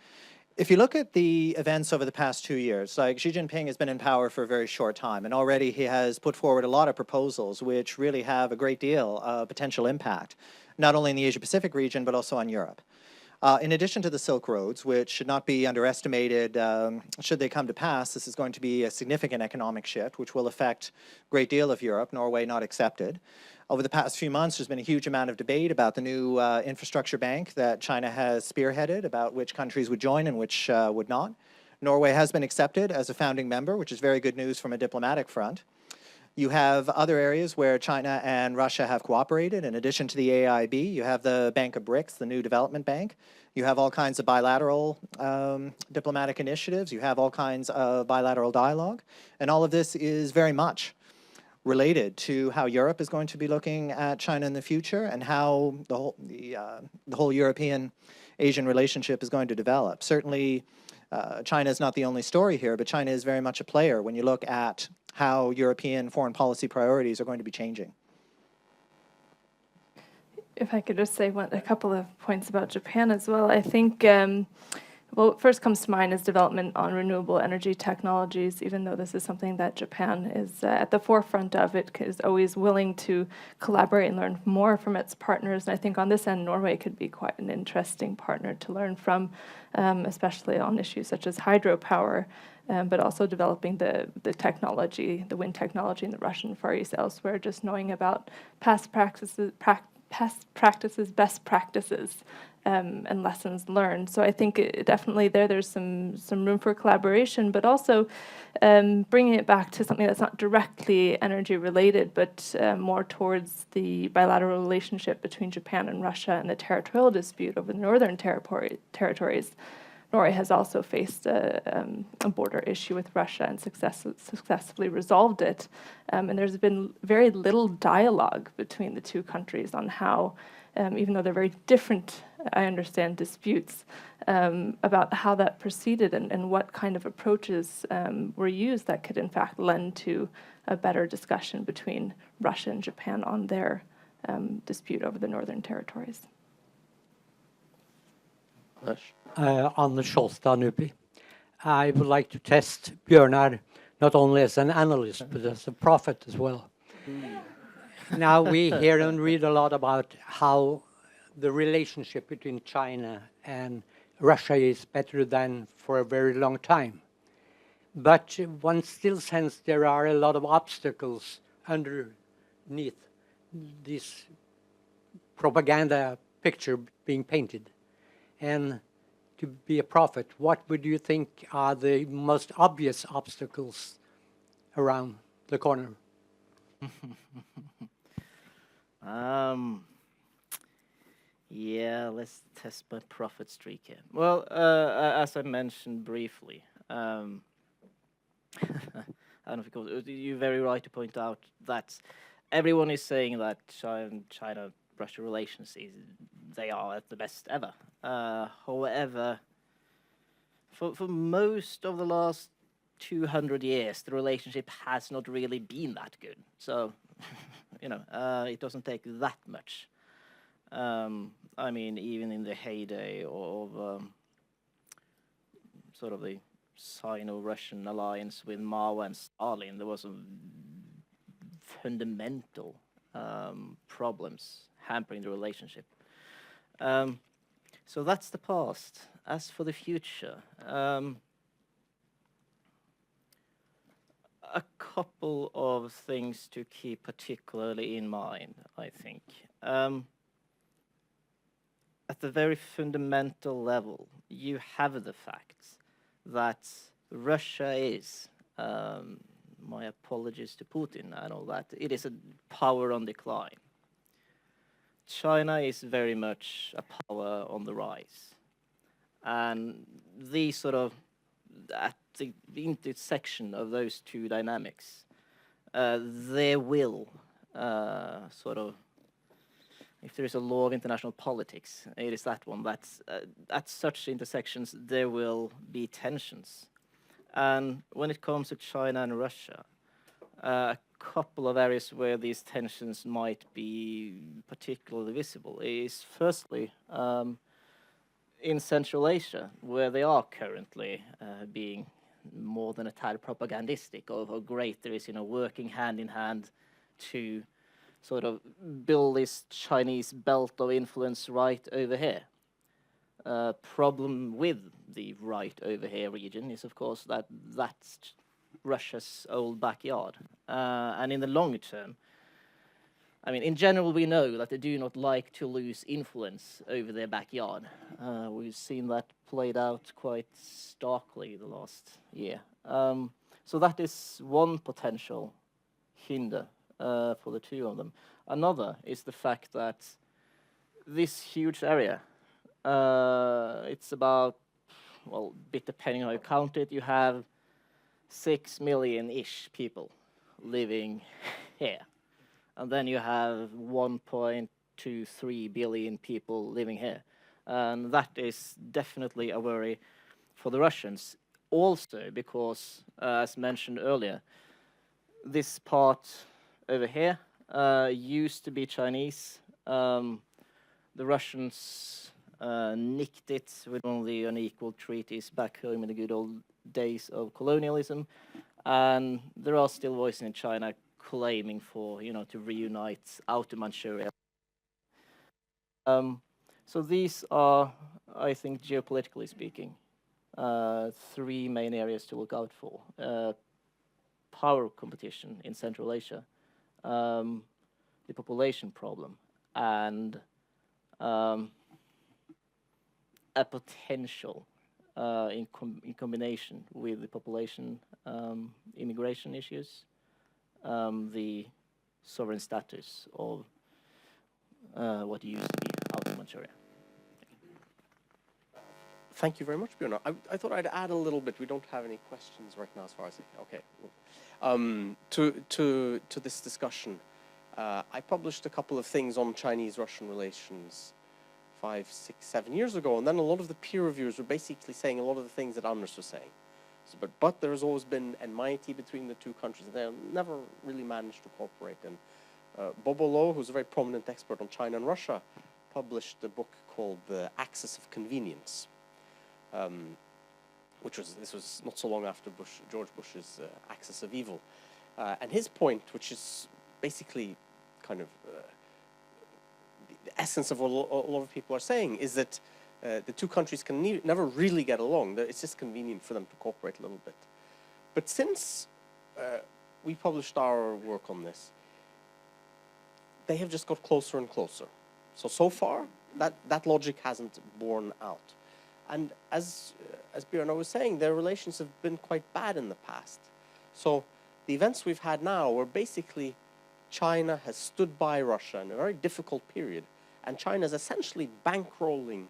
if you look at the events over the past 2 years, like Xi Jinping has been in power for a very short time, and already he has put forward a lot of proposals which really have a great deal of potential impact, not only in the Asia-Pacific region, but also on Europe. In addition to the Silk Roads, which should not be underestimated, should they come to pass, this is going to be a significant economic shift, which will affect a great deal of Europe, Norway not accepted. Over the past few months, there's been a huge amount of debate about the new infrastructure bank that China has spearheaded, about which countries would join and which would not. Norway has been accepted as a founding member, which is very good news from a diplomatic front. You have other areas where China and Russia have cooperated. In addition to the AIIB, you have the Bank of BRICS, the new development bank. You have all kinds of bilateral diplomatic initiatives. You have all kinds of bilateral dialogue. And all of this is very much related to how Europe is going to be looking at China in the future and how the whole European-Asian relationship is going to develop. Certainly, China is not the only story here, but China is very much a player when you look at how European foreign policy priorities are going to be changing. If I could just say a couple of points about Japan as well. I think, well, what first comes to mind is development on renewable energy technologies, even though this is something that Japan is at the forefront of. It is always willing to collaborate and learn more from its partners. And I think on this end, Norway could be quite an interesting partner to learn from, especially on issues such as hydropower, but also developing the technology, the wind technology in the Russian Far East elsewhere, just knowing about past practices, best practices, and lessons learned. So I think definitely there's some room for collaboration, but also bringing it back to something that's not directly energy related, but more towards the bilateral relationship between Japan and Russia and the territorial dispute over the northern territories. Norway has also faced a border issue with Russia and successfully resolved it. And there's been very little dialogue between the two countries on how, even though they're very different, I understand, disputes, about how that proceeded and what kind of approaches were used that could in fact lend to a better discussion between Russia and Japan on their dispute over the northern territories. Anders Skjolstad, NUPI. I would like to test Bjørnar not only as an analyst, but as a prophet as well. Now we hear and read a lot about how the relationship between China and Russia is better than for a very long time. But one still senses there are a lot of obstacles underneath this propaganda picture being painted. And to be a prophet, what would you think are the most obvious obstacles around the corner? Yeah, let's test my prophet streak here. Well, as I mentioned briefly, I don't know if you're very right to point out that everyone is saying that China-Russia relations they are at the best ever. However, for most of the last 200 years, the relationship has not really been that good. So, it doesn't take that much. I mean, even in the heyday of sort of the Sino-Russian alliance with Mao and Stalin, there was a fundamental problems hampering the relationship. So that's the past. As for the future, a couple of things to keep particularly in mind, I think. At the very fundamental level, you have the fact that Russia is, my apologies to Putin and all that, it is a power on decline. China is very much a power on the rise. And these sort of, at the intersection of those two dynamics, there will sort of, if there is a law of international politics, it is that one, that at such intersections there will be tensions. And when it comes to China and Russia, a couple of areas where these tensions might be particularly visible is firstly in Central Asia, where they are currently being more than a tad propagandistic of how great there is, working hand in hand to sort of build this Chinese belt of influence right over here. Problem with the right over here region is, of course, that that's Russia's old backyard. And in the longer term, I mean, in general, we know that they do not like to lose influence over their backyard. We've seen that played out quite starkly the last year. So that is one potential hinder for the two of them. Another is the fact that this huge area, it's about, well, a bit depending on how you count it, you have 6 million-ish people living here. And then you have 1.23 billion people living here. And that is definitely a worry for the Russians. Also because, as mentioned earlier, this part over here used to be Chinese. The Russians nicked it with one of the unequal treaties back home in the good old days of colonialism. And there are still voices in China claiming for, to reunite Outer Manchuria. So these are, I think, geopolitically speaking, three main areas to look out for. Power competition in Central Asia, the population problem, and a potential in combination with the population immigration issues, the sovereign status of what used to be Outer Manchuria. Thank you very much, Björn. I thought I'd add a little bit. We don't have any questions right now as far as okay. To this discussion, I published a couple of things on Chinese-Russian relations 5, 6, 7 years ago, and then a lot of the peer reviewers were basically saying a lot of the things that Anders was saying. So, but there has always been enmity between the two countries. They never really managed to cooperate. And Bobo Lo, who's a very prominent expert on China and Russia, published a book called The Axis of Convenience, this was not so long after George Bush's Axis of Evil. And his point, which is basically kind of the essence of what a lot of people are saying, is that the two countries can never really get along. It's just convenient for them to cooperate a little bit. But since we published our work on this, they have just got closer and closer. So far, that logic hasn't borne out. And as Björn was saying, their relations have been quite bad in the past. So the events we've had now were basically China has stood by Russia in a very difficult period, and China is essentially bankrolling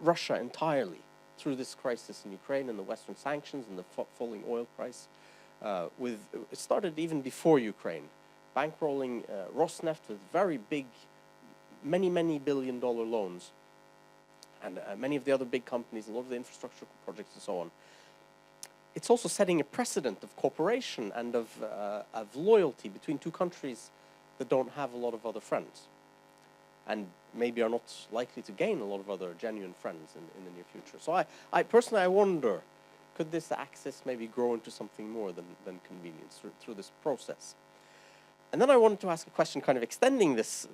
Russia entirely through this crisis in Ukraine and the Western sanctions and the falling oil price. It started even before Ukraine, bankrolling Rosneft with very big, many billion-dollar loans, and many of the other big companies, a lot of the infrastructure projects and so on. it's also setting a precedent of cooperation and of loyalty between two countries that don't have a lot of other friends, and maybe are not likely to gain a lot of other genuine friends in the near future. So I personally, I wonder, could this axis maybe grow into something more than convenience through this process? And then I wanted to ask a question, kind of extending this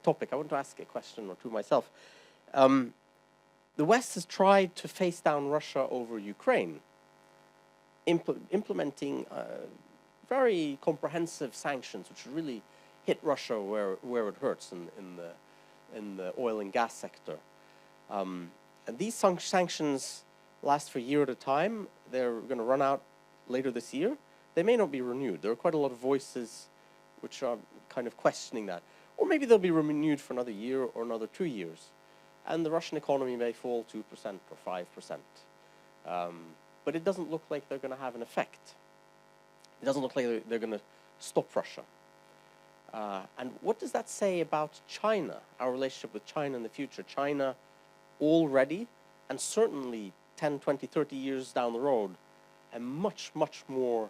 topic. I want to ask a question or two myself. The West has tried to face down Russia over Ukraine, implementing very comprehensive sanctions, which really hit Russia where it hurts in the oil and gas sector. And these sanctions last for a year at a time. They're going to run out later this year. They may not be renewed. There are quite a lot of voices which are kind of questioning that. Or maybe they'll be renewed for another year or another 2 years. And the Russian economy may fall 2% or 5%. But it doesn't look like they're going to have an effect. It doesn't look like they're going to stop Russia. And what does that say about China, our relationship with China in the future? China already, and certainly 10, 20, 30 years down the road, a much, much more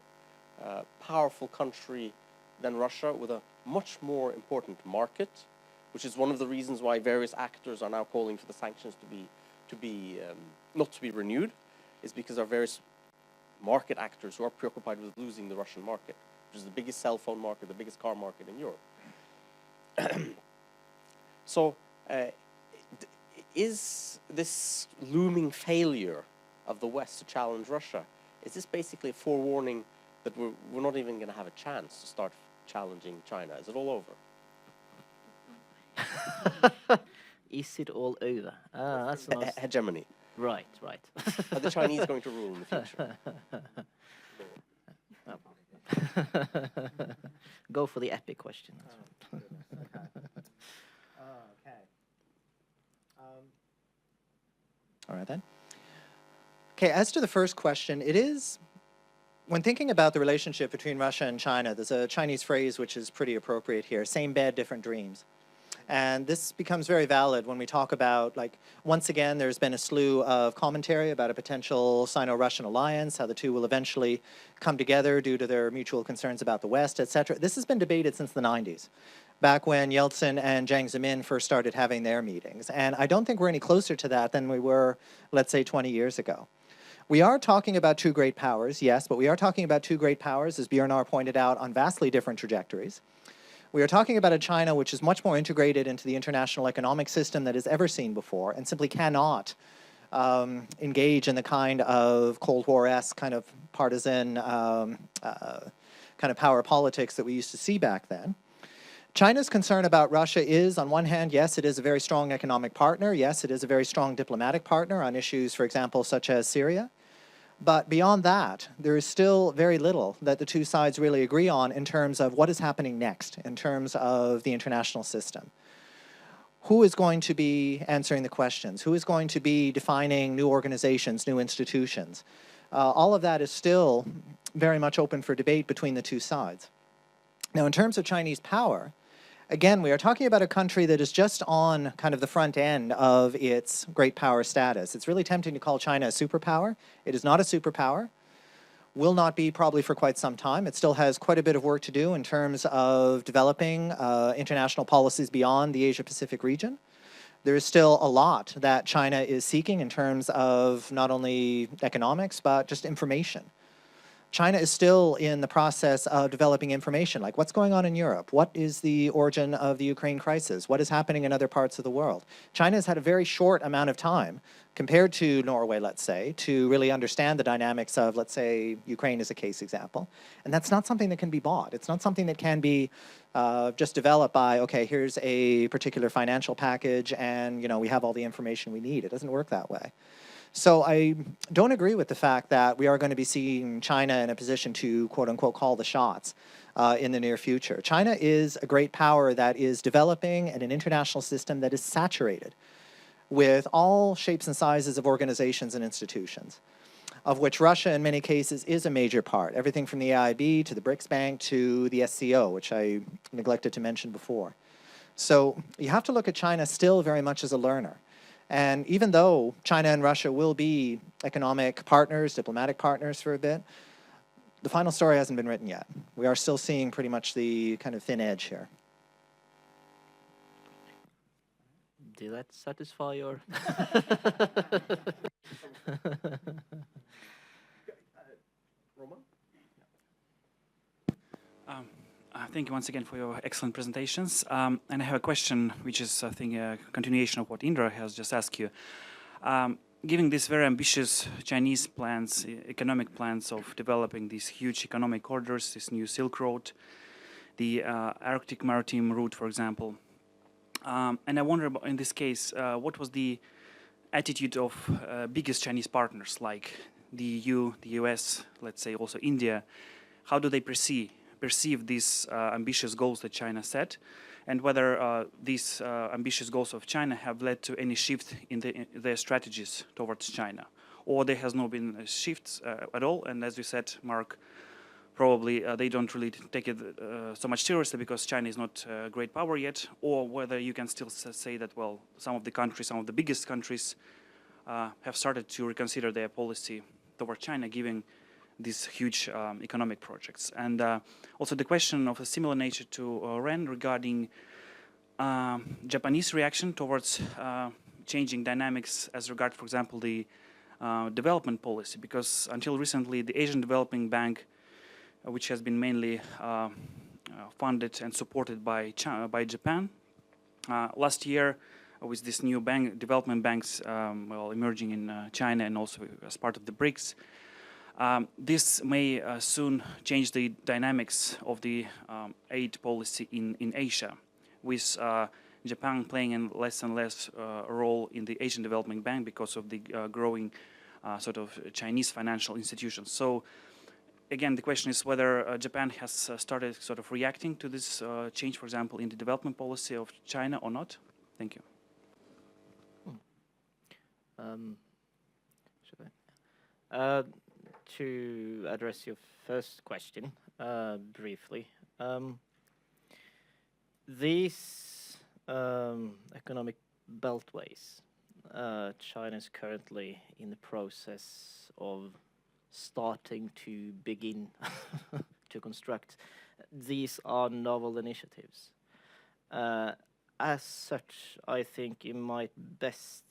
powerful country than Russia, with a much more important market, which is one of the reasons why various actors are now calling for the sanctions not to be renewed, is because there are various market actors who are preoccupied with losing the Russian market, which is the biggest cell phone market, the biggest car market in Europe. So, is this looming failure of the West to challenge Russia, is this basically a forewarning that we're not even going to have a chance to start challenging China? Is it all over? Is it all over? That's a nice... Hegemony. Right. Are the Chinese going to rule in the future? Go for the epic question. All right then. Okay, as to the first question, it is, when thinking about the relationship between Russia and China, there's a Chinese phrase which is pretty appropriate here: same bed, different dreams. And this becomes very valid when we talk about, like, once again, there's been a slew of commentary about a potential Sino-Russian alliance, how the two will eventually come together due to their mutual concerns about the West, etc. This has been debated since the 90s, back when Yeltsin and Jiang Zemin first started having their meetings. And I don't think we're any closer to that than we were, let's say, 20 years ago. We are talking about two great powers, yes, but we are talking about two great powers, as Bjørnar pointed out, on vastly different trajectories. We are talking about a China which is much more integrated into the international economic system that is ever seen before, and simply cannot engage in the kind of Cold War-esque kind of partisan kind of power politics that we used to see back then. China's concern about Russia is, on one hand, yes, it is a very strong economic partner. Yes, it is a very strong diplomatic partner on issues, for example, such as Syria. But beyond that, there is still very little that the two sides really agree on in terms of what is happening next, in terms of the international system. Who is going to be answering the questions? Who is going to be defining new organizations, new institutions? All of that is still very much open for debate between the two sides. Now, in terms of Chinese power, again, we are talking about a country that is just on kind of the front end of its great power status. It's really tempting to call China a superpower. It is not a superpower. Will not be probably for quite some time. It still has quite a bit of work to do in terms of developing international policies beyond the Asia-Pacific region. There is still a lot that China is seeking in terms of not only economics, but just information. China is still in the process of developing information, like what's going on in Europe, what is the origin of the Ukraine crisis, what is happening in other parts of the world. China has had a very short amount of time, compared to Norway, let's say, to really understand the dynamics of, let's say, Ukraine as a case example. And that's not something that can be bought. It's not something that can be just developed by, okay, here's a particular financial package and, you know, we have all the information we need. It doesn't work that way. So I don't agree with the fact that we are going to be seeing China in a position to, quote unquote, call the shots in the near future. China is a great power that is developing in an international system that is saturated with all shapes and sizes of organizations and institutions, of which Russia in many cases is a major part. Everything from the AIB to the BRICS Bank to the SCO, which I neglected to mention before. So you have to look at China still very much as a learner. And even though China and Russia will be economic partners, diplomatic partners for a bit, the final story hasn't been written yet. We are still seeing pretty much the kind of thin edge here. Did that satisfy your? Thank you once again for your excellent presentations. And I have a question, which is, I think, a continuation of what Indra has just asked you. Given these very ambitious Chinese plans, economic plans of developing these huge economic corridors, this new Silk Road, the Arctic Maritime Route, for example, and I wonder, in this case, what was the attitude of biggest Chinese partners like the EU, the US, let's say also India? How do they perceive these ambitious goals that China set, and whether these ambitious goals of China have led to any shift in their strategies towards China, or there has not been shifts at all? And as you said, Mark, probably they don't really take it so much seriously because China is not a great power yet, or whether you can still say that, well, some of the countries, some of the biggest countries have started to reconsider their policy toward China, giving these huge economic projects. And also the question of a similar nature to Ren regarding Japanese reaction towards changing dynamics as regard, for example, the development policy, because until recently the Asian Development Bank, which has been mainly funded and supported by Japan, last year with this new development banks emerging in China and also as part of the BRICS, this may soon change the dynamics of the aid policy in Asia, with Japan playing a less and less role in the Asian Development Bank because of the growing sort of Chinese financial institutions. So again, the question is whether Japan has started sort of reacting to this change, for example, in the development policy of China or not. Thank you. To address your first question briefly, these economic beltways, China is currently in the process of starting to begin to construct. These are novel initiatives. As such, I think you might best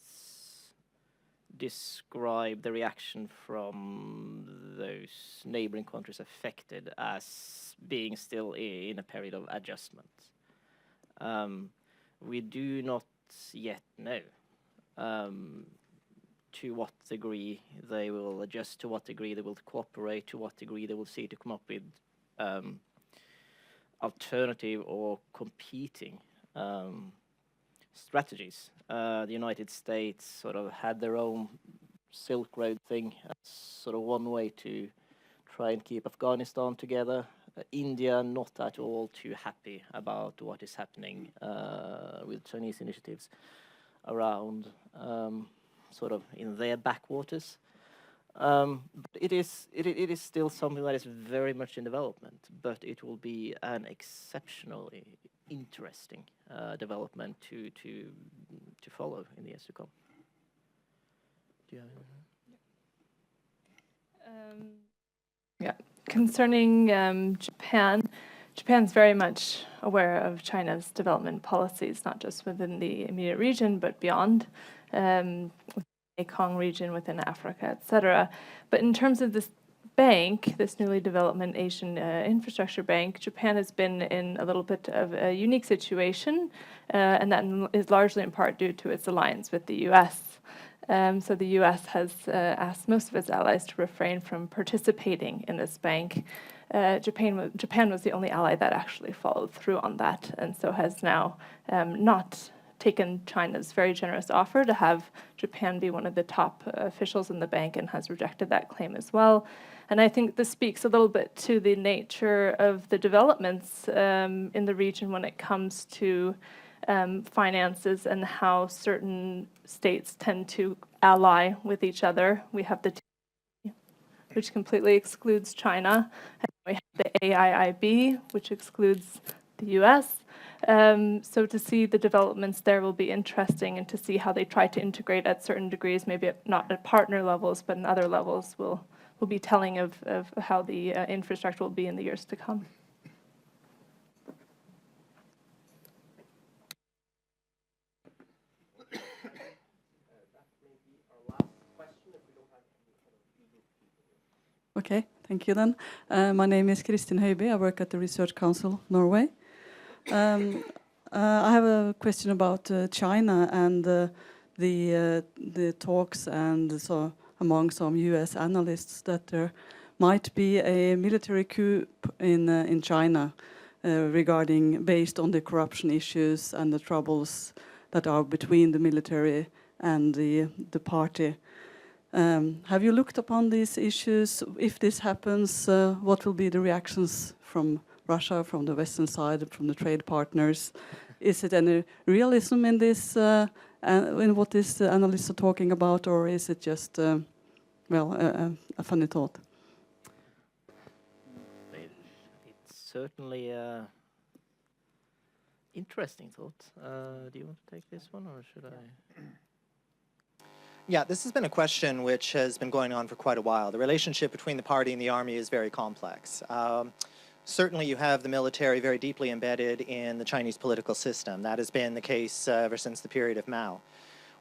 describe the reaction from those neighboring countries affected as being still in a period of adjustment. We do not yet know to what degree they will adjust, to what degree they will cooperate, to what degree they will see to come up with alternative or competing strategies. The United States sort of had their own Silk Road thing as sort of one way to try and keep Afghanistan together. India not at all too happy about what is happening with Chinese initiatives around sort of in their backwaters. It is still something that is very much in development, but it will be an exceptionally interesting development to follow in the years to come. Do you have Yeah, concerning Japan, Japan's very much aware of China's development policies, not just within the immediate region, but beyond, within the Mekong region, within Africa, etc. But in terms of this bank, this newly development Asian infrastructure bank, Japan has been in a little bit of a unique situation, and that is largely in part due to its alliance with the US. So the US has asked most of its allies to refrain from participating in this bank. Japan was the only ally that actually followed through on that, and so has now not taken China's very generous offer to have Japan be one of the top officials in the bank, and has rejected that claim as well. And I think this speaks a little bit to the nature of the developments in the region when it comes to finances and how certain states tend to ally with each other. We have the TPP, which completely excludes China, and we have the AIIB, which excludes the US. So to see the developments there will be interesting, and to see how they try to integrate at certain degrees, maybe not at partner levels, but in other levels, will be telling of how the infrastructure will be in the years to come. Okay, thank you then. My name is Kristin Høiby. I work at the Research Council Norway. I have a question about China and the talks and so among some U.S. analysts that there might be a military coup in China regarding based on the corruption issues and the troubles that are between the military and the party. Have you looked upon these issues? If this happens, what will be the reactions from Russia, from the Western side, from the trade partners? Is it any realism in this, in what these analysts are talking about, or is it just, well, a funny thought? It's certainly an interesting thought. Do you want to take this one, or should I? Yeah, this has been a question which has been going on for quite a while. The relationship between the party and the army is very complex. Certainly you have the military very deeply embedded in the Chinese political system. That has been the case ever since the period of Mao.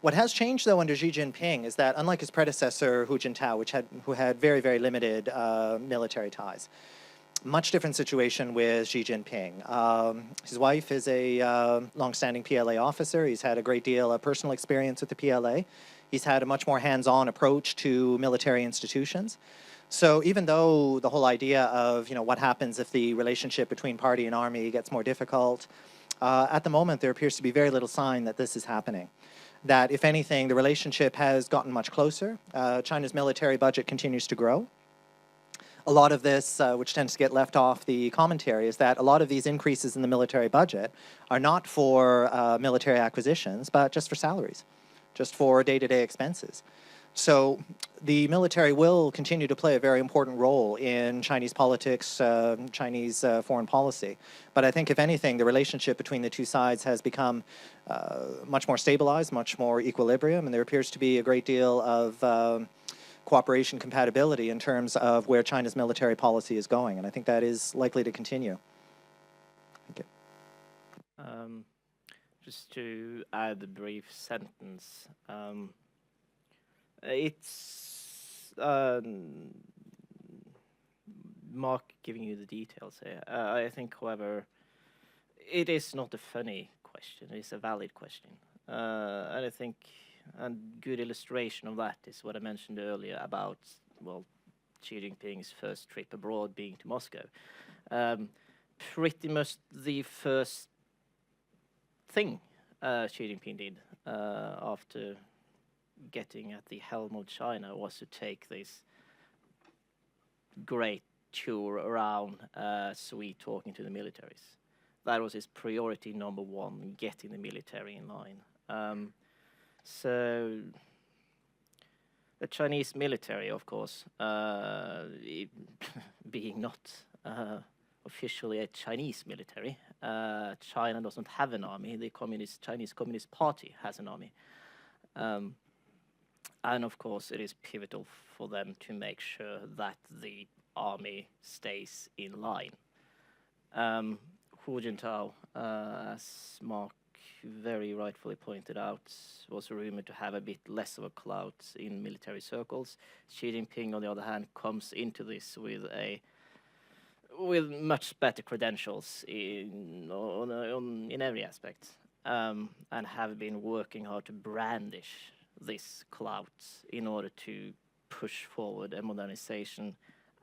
What has changed, though, under Xi Jinping is that, unlike his predecessor, Hu Jintao, who had very, very limited military ties, much different situation with Xi Jinping. His wife is a long-standing PLA officer. He's had a great deal of personal experience with the PLA. He's had a much more hands-on approach to military institutions. So even though the whole idea of, what happens if the relationship between party and army gets more difficult, at the moment there appears to be very little sign that this is happening. That, if anything, the relationship has gotten much closer. China's military budget continues to grow. A lot of this, which tends to get left off the commentary, is that a lot of these increases in the military budget are not for military acquisitions, but just for salaries, just for day-to-day expenses. So the military will continue to play a very important role in Chinese politics, Chinese foreign policy. But I think, if anything, the relationship between the two sides has become much more stabilized, much more equilibrium, and there appears to be a great deal of cooperation compatibility in terms of where China's military policy is going. And I think that is likely to continue. Thank you. Just to add a brief sentence. It's Mark giving you the details here. I think, however, it is not a funny question. It's a valid question. And I think a good illustration of that is what I mentioned earlier about, well, Xi Jinping's first trip abroad being to Moscow. Pretty much the first thing Xi Jinping did after getting at the helm of China was to take this great tour around Sweden, talking to the militaries. That was his priority number one, getting the military in line. So the Chinese military, of course, being not officially a Chinese military, China doesn't have an army. The Chinese Communist Party has an army. And of course, it is pivotal for them to make sure that the army stays in line. Hu Jintao, as Mark very rightfully pointed out, was rumored to have a bit less of a clout in military circles. Xi Jinping, on the other hand, comes into this with much better credentials in every aspect, and have been working hard to brandish this clout in order to push forward a modernization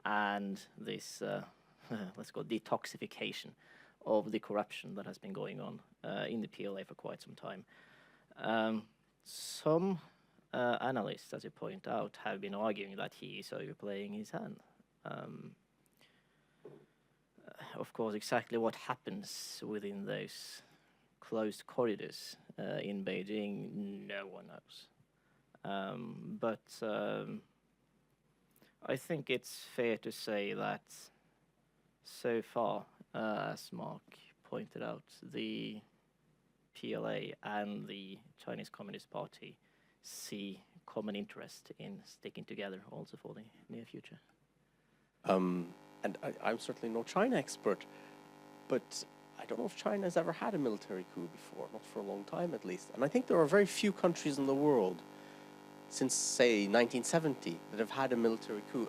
and this, let's call it detoxification of the corruption that has been going on in the PLA for quite some time. Some analysts, as you point out, have been arguing that he is overplaying his hand. Of course, exactly what happens within those closed corridors in Beijing, no one knows. But I think it's fair to say that so far, as Mark pointed out, the PLA and the Chinese Communist Party see common interest in sticking together also for the near future. And I'm certainly no China expert, but I don't know if China has ever had a military coup before, not for a long time at least. And I think there are very few countries in the world since, say, 1970 that have had a military coup,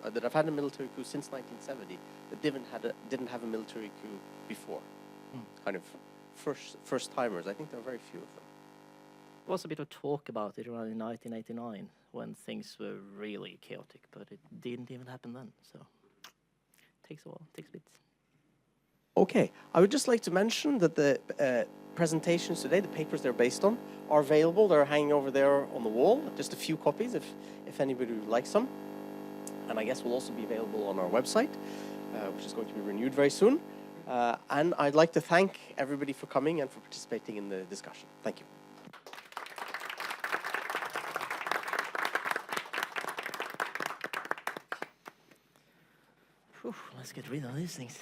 since 1970 that didn't have a military coup before. Kind of first timers. I think there are very few of them. There was a bit of talk about it around in 1989 when things were really chaotic, but it didn't even happen then. So it takes a while, it takes bits. Okay, I would just like to mention that the presentations today, the papers they're based on, are available. They're hanging over there on the wall, just a few copies if anybody would like some. And I guess will also be available on our website, which is going to be renewed very soon. And I'd like to thank everybody for coming and for participating in the discussion. Thank you. Whew, let's get rid of these things.